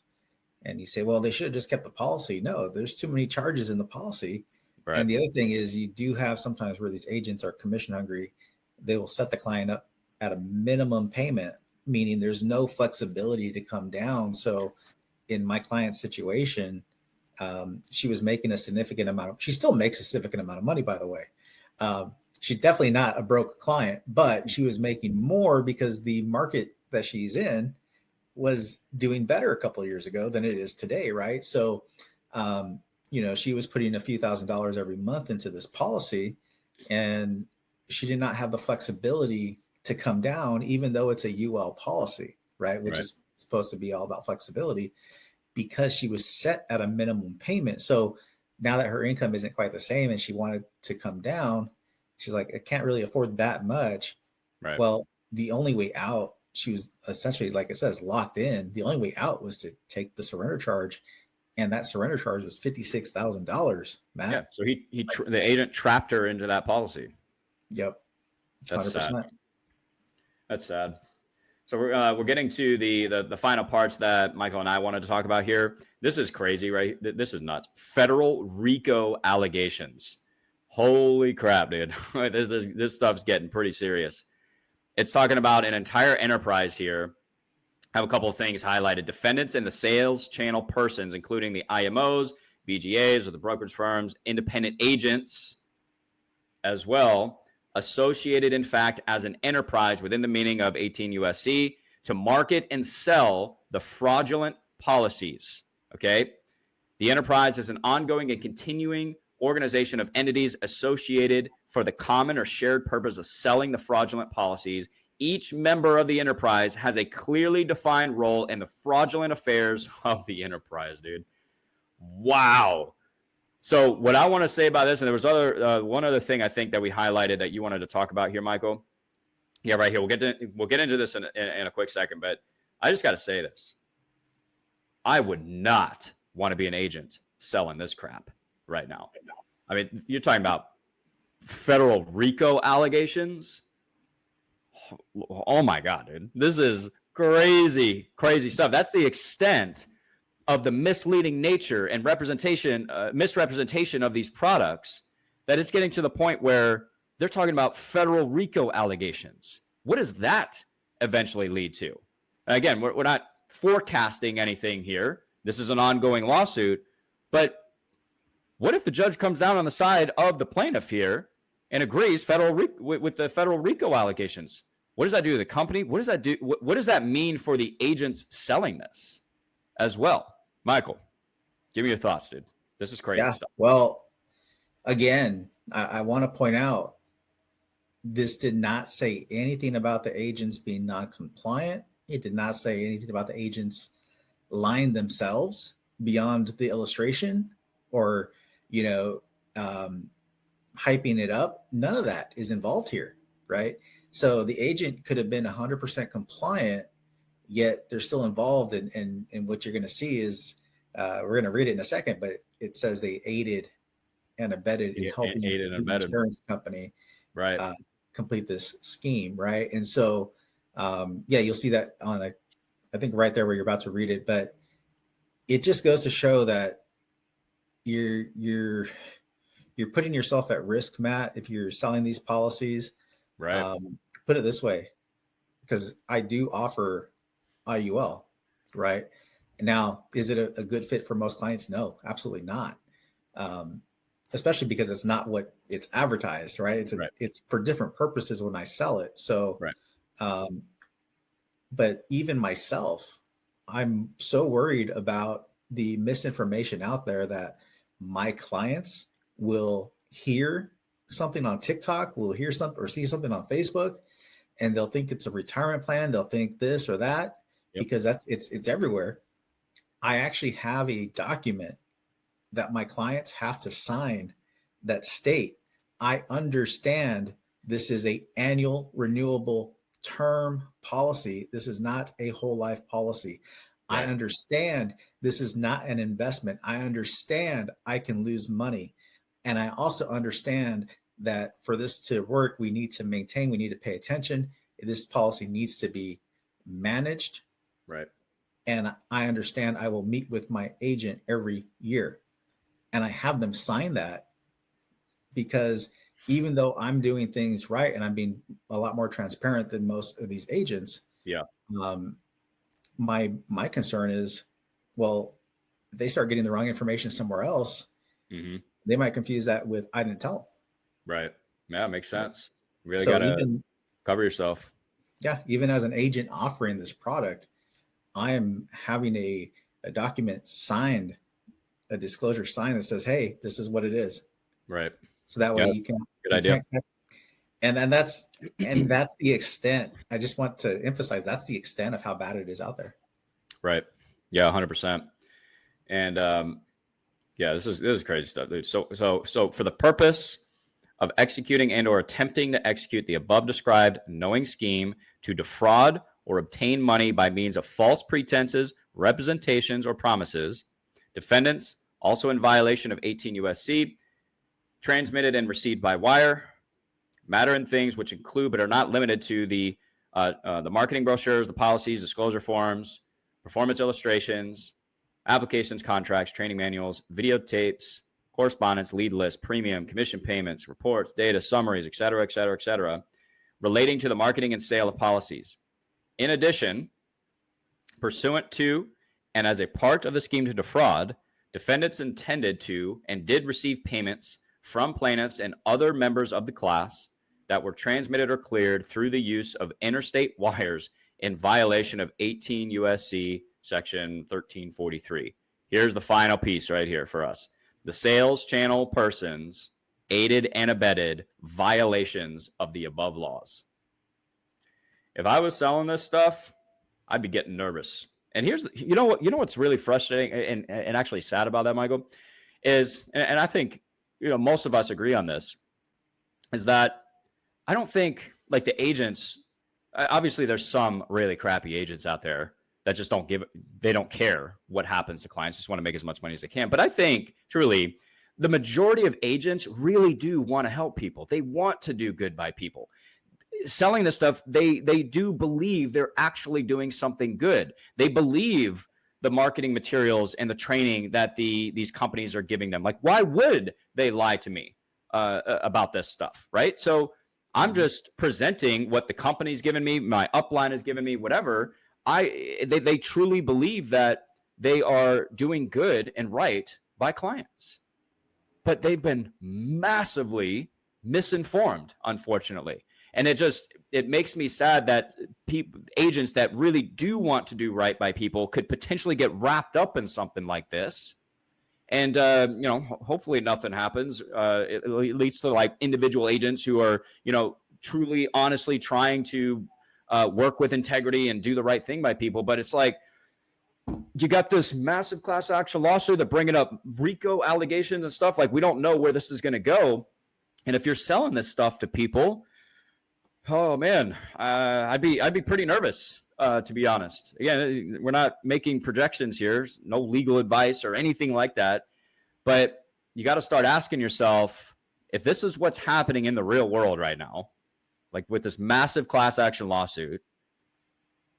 And you say, well, they should have just kept the policy. No, there's too many charges in the policy. Right. And the other thing is you do have sometimes where these agents are commission hungry. They will set the client up at a minimum payment, meaning there's no flexibility to come down. So in my client's situation, she was making a significant amount she still makes a significant amount of money, by the way. She's definitely not a broke client, but she was making more because the market that she's in was doing better a couple of years ago than it is today. Right. So, she was putting a few $1,000s every month into this policy, and she did not have the flexibility to come down, even though it's a UL policy, right? Which is supposed to be all about flexibility, because she was set at a minimum payment. So now that her income isn't quite the same and she wanted to come down, she's like, I can't really afford that much. Right. Well, the only way out, she was essentially, like it says, locked in. The only way out was to take the surrender charge. And that surrender charge was $56,000, Matt. Yeah. So the agent trapped her into that policy. Yep. 100%. That's sad. That's sad. So we're getting to the final parts that Michael and I wanted to talk about here. This is crazy, right? This is nuts. Federal RICO allegations. Holy crap, dude. This stuff's getting pretty serious. It's talking about an entire enterprise here. I have a couple of things highlighted. Defendants and the sales channel persons, including the IMOs, BGAs, or the brokerage firms, independent agents as well, associated, in fact, as an enterprise within the meaning of 18 U.S.C. to market and sell the fraudulent policies, okay? The enterprise is an ongoing and continuing organization of entities associated for the common or shared purpose of selling the fraudulent policies. Each member of the enterprise has a clearly defined role in the fraudulent affairs of the enterprise, dude. Wow. So what I want to say about this, and there was one other thing I think that we highlighted that you wanted to talk about here, Michael. Yeah, right here. We'll get into this in a quick second, but I just got to say this. I would not want to be an agent selling this crap right now. I mean, you're talking about federal RICO allegations. Oh my God, dude. This is crazy, crazy stuff. That's the extent of the misleading nature and misrepresentation of these products, that it's getting to the point where they're talking about federal RICO allegations. What does that eventually lead to? Again, we're not forecasting anything here. This is an ongoing lawsuit, but what if the judge comes down on the side of the plaintiff here and agrees with the federal RICO allegations? What does that do to the company? What does that do? What does that mean for the agents selling this as well? Michael, give me your thoughts, dude. This is crazy stuff. Well, again, I want to point out, this did not say anything about the agents being non-compliant. It did not say anything about the agents lying themselves beyond the illustration or, hyping it up. None of that is involved here, right? So the agent could have been 100% compliant, yet they're still involved. And what you're going to see is We're going to read it in a second, but it says they aided and abetted in helping Aided and the abetted. insurance company Right. complete this scheme, right? And so, yeah, you'll see that on I think right there where you're about to read it, but it just goes to show that you're putting yourself at risk, Matt, if you're selling these policies. Right. Put it this way, because I do offer IUL, right? Now, is it a good fit for most clients? No, absolutely not. Um, Especially because it's not what it's advertised, right? It's for different purposes when I sell it. So, Right. um, but even myself, I'm so worried about the misinformation out there that my clients will hear something on TikTok, will hear something or see something on Facebook, and they'll think it's a retirement plan. They'll think this or that Yep. because it's everywhere. I actually have a document that my clients have to sign that state, I understand this is a annual renewable term policy. This is not a whole life policy. I Right. understand this is not an investment. I understand I can lose money. And I also understand that for this to work, we need to maintain, we need to pay attention. This policy needs to be managed. Right. And I understand I will meet with my agent every year. And I have them sign that because even though I'm doing things right and I'm being a lot more transparent than most of these agents, Yeah. um, my concern is, well, if they start getting the wrong information somewhere else, Mm-hmm. they might confuse that with I didn't tell Right. Yeah, makes them. sense. You really So gotta even cover yourself. yeah, even as an agent offering this product, I am having a document signed, a disclosure sign that says, "Hey, this is what it is." Right. So that way Yeah. you Good idea. can't and that's the extent. I just want to emphasize that's the extent of how bad it is out there. Right. Yeah. 100%. And yeah, this is crazy stuff, dude. So for the purpose of executing and or attempting to execute the above described knowing scheme to defraud or obtain money by means of false pretenses, representations, or promises, defendants also in violation of 18 USC transmitted and received by wire matter and things which include but are not limited to the marketing brochures, the policies, disclosure forms, performance illustrations, applications, contracts, training manuals, videotapes, correspondence, lead list, premium, commission payments, reports, data, summaries, et cetera, relating to the marketing and sale of policies. In addition, pursuant to and as a part of the scheme to defraud, defendants intended to and did receive payments from plaintiffs and other members of the class that were transmitted or cleared through the use of interstate wires in violation of 18 USC section 1343. Here's the final piece right here for us. The sales channel persons aided and abetted violations of the above laws. If I was selling this stuff, I'd be getting nervous. And here's, what's really frustrating and actually sad about that, Michael, is, and I think, most of us agree on this, is that I don't think like the agents, obviously there's some really crappy agents out there that just they don't care what happens to clients, just want to make as much money as they can. But I think truly the majority of agents really do want to help people. They want to do good by people. Selling this stuff, they do believe they're actually doing something good. They believe the marketing materials and the training that these companies are giving them. Like, why would they lie to me about this stuff, right? So I'm just presenting what the company's given me, my upline has given me, whatever. They truly believe that they are doing good and right by clients, but they've been massively misinformed, unfortunately. And it makes me sad that agents that really do want to do right by people could potentially get wrapped up in something like this. And, hopefully nothing happens. It leads to like individual agents who are, truly, honestly trying to work with integrity and do the right thing by people. But it's like, you got this massive class action lawsuit that bringing up RICO allegations and stuff. Like, we don't know where this is going to go. And if you're selling this stuff to people, oh man, I'd be pretty nervous to be honest. Again, we're not making projections here. There's no legal advice or anything like that. But you got to start asking yourself, if this is what's happening in the real world right now, like with this massive class action lawsuit,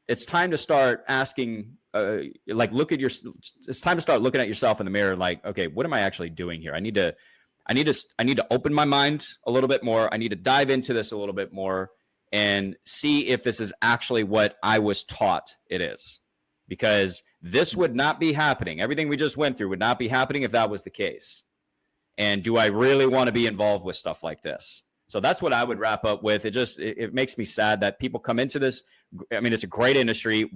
it's time to start asking, it's time to start looking at yourself in the mirror. Like, okay, what am I actually doing here? I need to open my mind a little bit more. I need to dive into this a little bit more and see if this is actually what I was taught it is, because this would not be happening. Everything we just went through would not be happening if that was the case. And do I really want to be involved with stuff like this? So that's what I would wrap up with. It makes me sad that people come into this. I mean, it's a great industry,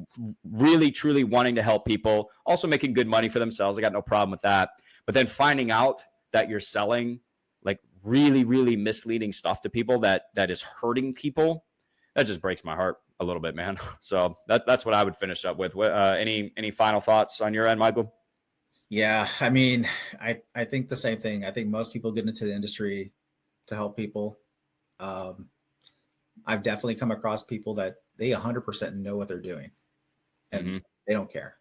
really, truly wanting to help people, also making good money for themselves. I got no problem with that. But then finding out that you're selling like really, really misleading stuff to people that is hurting people, that just breaks my heart a little bit, man. So that's what I would finish up with. Any final thoughts on your end, Michael? Yeah, I mean, I think the same thing. I think most people get into the industry to help people. I've definitely come across people that they 100% know what they're doing and they don't care.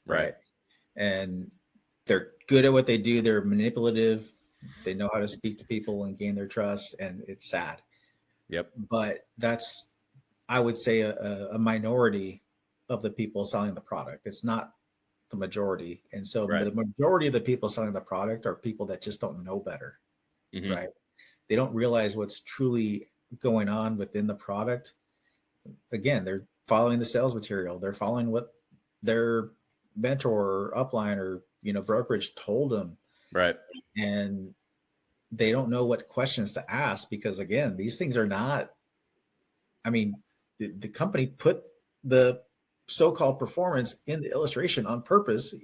Right. And they're good at what they do. They're manipulative. They know how to speak to people and gain their trust. And it's sad. Yep. But that's, I would say, a minority of the people selling the product. It's not the majority. And so the majority of the people selling the product are people that just don't know better. Right. They don't realize what's truly going on within the product. Again, they're following the sales material. They're following what their mentor or upline or, brokerage told them. Right. And they don't know what questions to ask because, again, these things are not, I mean, the company put the so-called performance in the illustration on purpose,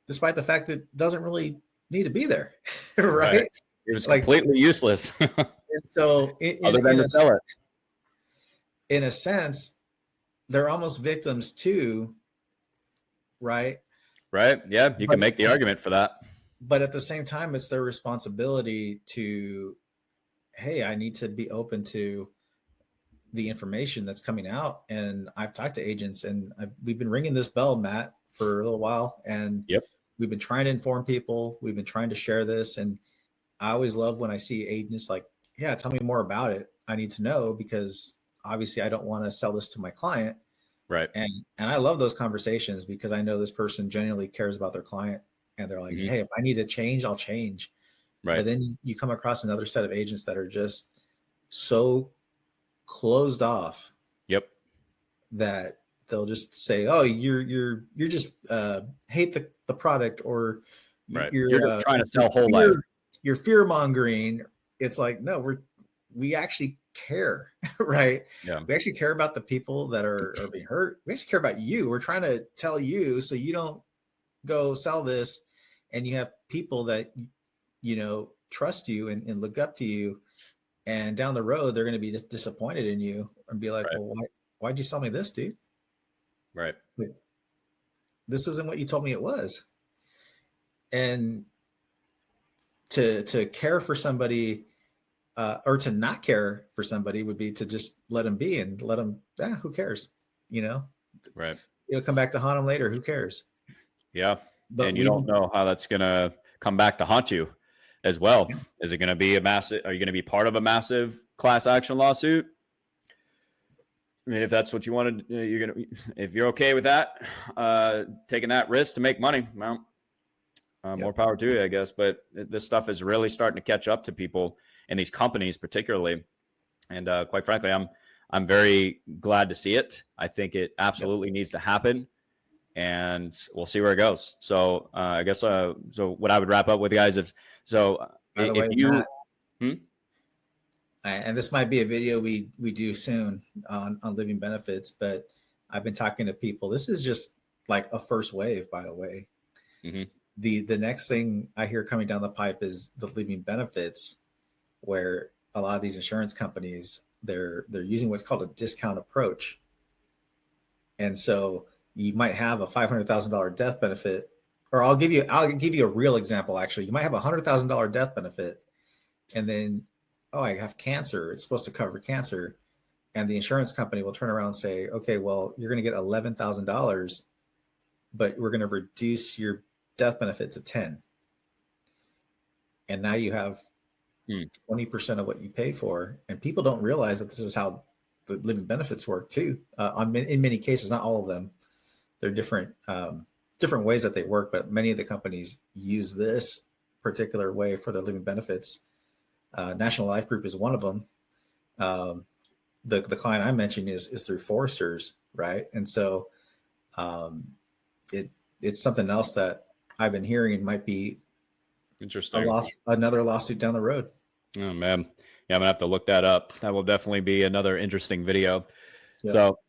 despite the fact that it doesn't really need to be there. Right. It was completely useless. And so other than to sell it. In a sense, they're almost victims too, right? Right. Yeah, you can make the argument for that. But at the same time, it's their responsibility to, hey, I need to be open to the information that's coming out. And I've talked to agents and we've been ringing this bell, Matt, for a little while. And we've been trying to inform people. We've been trying to share this. And I always love when I see agents like, yeah, tell me more about it. I need to know because obviously I don't want to sell this to my client. Right. And I love those conversations because I know this person genuinely cares about their client and they're like, hey, if I need to change, I'll change. Right. But then you come across another set of agents that are just so closed off. Yep. That they'll just say, oh, you're just hate the product or you're trying to sell whole life. You're fear mongering. It's like, no, we actually care, right? Yeah. We actually care about the people that are being hurt. We actually care about you. We're trying to tell you so you don't go sell this and you have people that, trust you and look up to you. And down the road, they're going to be disappointed in you and be like, well, why'd you sell me this, dude? Right. This isn't what you told me it was. And to care for somebody or to not care for somebody would be to just let them be and let them, who cares? Right. It'll come back to haunt them later. Who cares? Yeah. But and you don't know how that's going to come back to haunt you as well. Is it going to be are you going to be part of a massive class action lawsuit? I mean, if that's what you wanted, if you're okay with that, taking that risk to make money, well, more power to you, I guess. But this stuff is really starting to catch up to people and these companies particularly. And quite frankly, I'm very glad to see it. I think it absolutely needs to happen. And we'll see where it goes. So I guess so what I would wrap up with, guys, if you and this might be a video we do soon on living benefits, but I've been talking to people. This is just like a first wave, by the way. The next thing I hear coming down the pipe is the living benefits, where a lot of these insurance companies they're using what's called a discount approach. And so you might have a $500,000 death benefit, or I'll give you a real example. Actually, you might have a $100,000 death benefit, and then, I have cancer. It's supposed to cover cancer, and the insurance company will turn around and say, okay, well, you're going to get $11,000, but we're going to reduce your death benefit to 10. And now you have 20% of what you paid for. And people don't realize that this is how the living benefits work too. In many cases, not all of them. They're different ways that they work, but many of the companies use this particular way for their living benefits. National Life Group is one of them. The client I mentioned is through Foresters, right? And so it's something else that I've been hearing might be interesting. Another lawsuit down the road. Oh man, yeah, I'm gonna have to look that up. That will definitely be another interesting video. Yep. So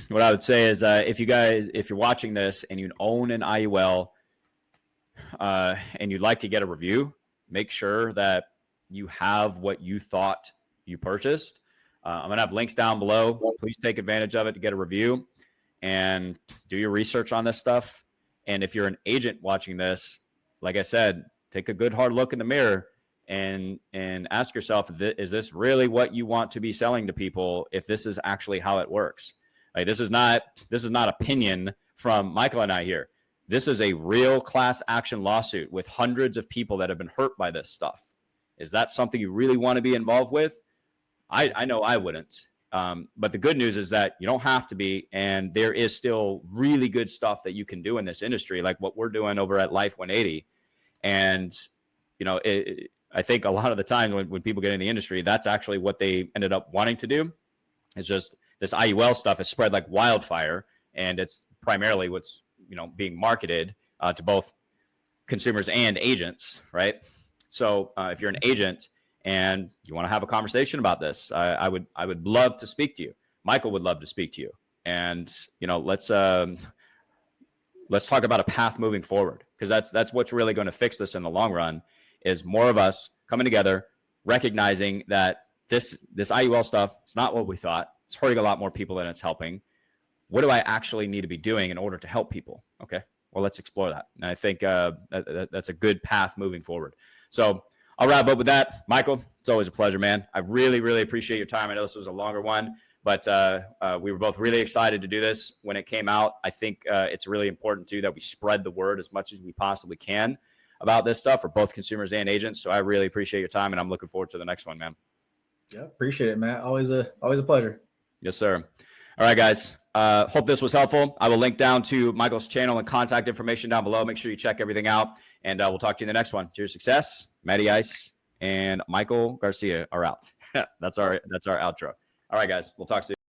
what I would say is if you're watching this and you own an IUL and you'd like to get a review, make sure that you have what you thought you purchased. I'm going to have links down below. Please take advantage of it to get a review and do your research on this stuff. And if you're an agent watching this, like I said, take a good hard look in the mirror and ask yourself, is this really what you want to be selling to people? If this is actually how it works, like this is not opinion from Michael and I here. This is a real class action lawsuit with hundreds of people that have been hurt by this stuff. Is that something you really want to be involved with? I know I wouldn't. But the good news is that you don't have to be, and there is still really good stuff that you can do in this industry, like what we're doing over at Life 180. And, you know, I think a lot of the time when people get in the industry, that's actually what they ended up wanting to do. It's just this IUL stuff is spread like wildfire, and it's primarily what's, you know, being marketed to both consumers and agents, right? So if you're an agent and you want to have a conversation about this, I would love to speak to you. Michael would love to speak to you, and you know, let's talk about a path moving forward, because that's what's really going to fix this in the long run. Is more of us coming together, recognizing that this IUL stuff, it's not what we thought. It's hurting a lot more people than it's helping. What do I actually need to be doing in order to help people? Okay, well, let's explore that. And I think that's a good path moving forward. So I'll wrap up with that. Michael, it's always a pleasure, man. I really, really appreciate your time. I know this was a longer one, but we were both really excited to do this when it came out. I think it's really important, too, that we spread the word as much as we possibly can about this stuff for both consumers and agents. So I really appreciate your time, and I'm looking forward to the next one, man. Yeah, appreciate it, Matt. Always a pleasure. Yes, sir. All right, guys. Hope this was helpful. I will link down to Michael's channel and contact information down below. Make sure you check everything out, and we'll talk to you in the next one. To your success. Matty Ice and Michael Garcia are out. That's our outro. All right, guys. We'll talk soon.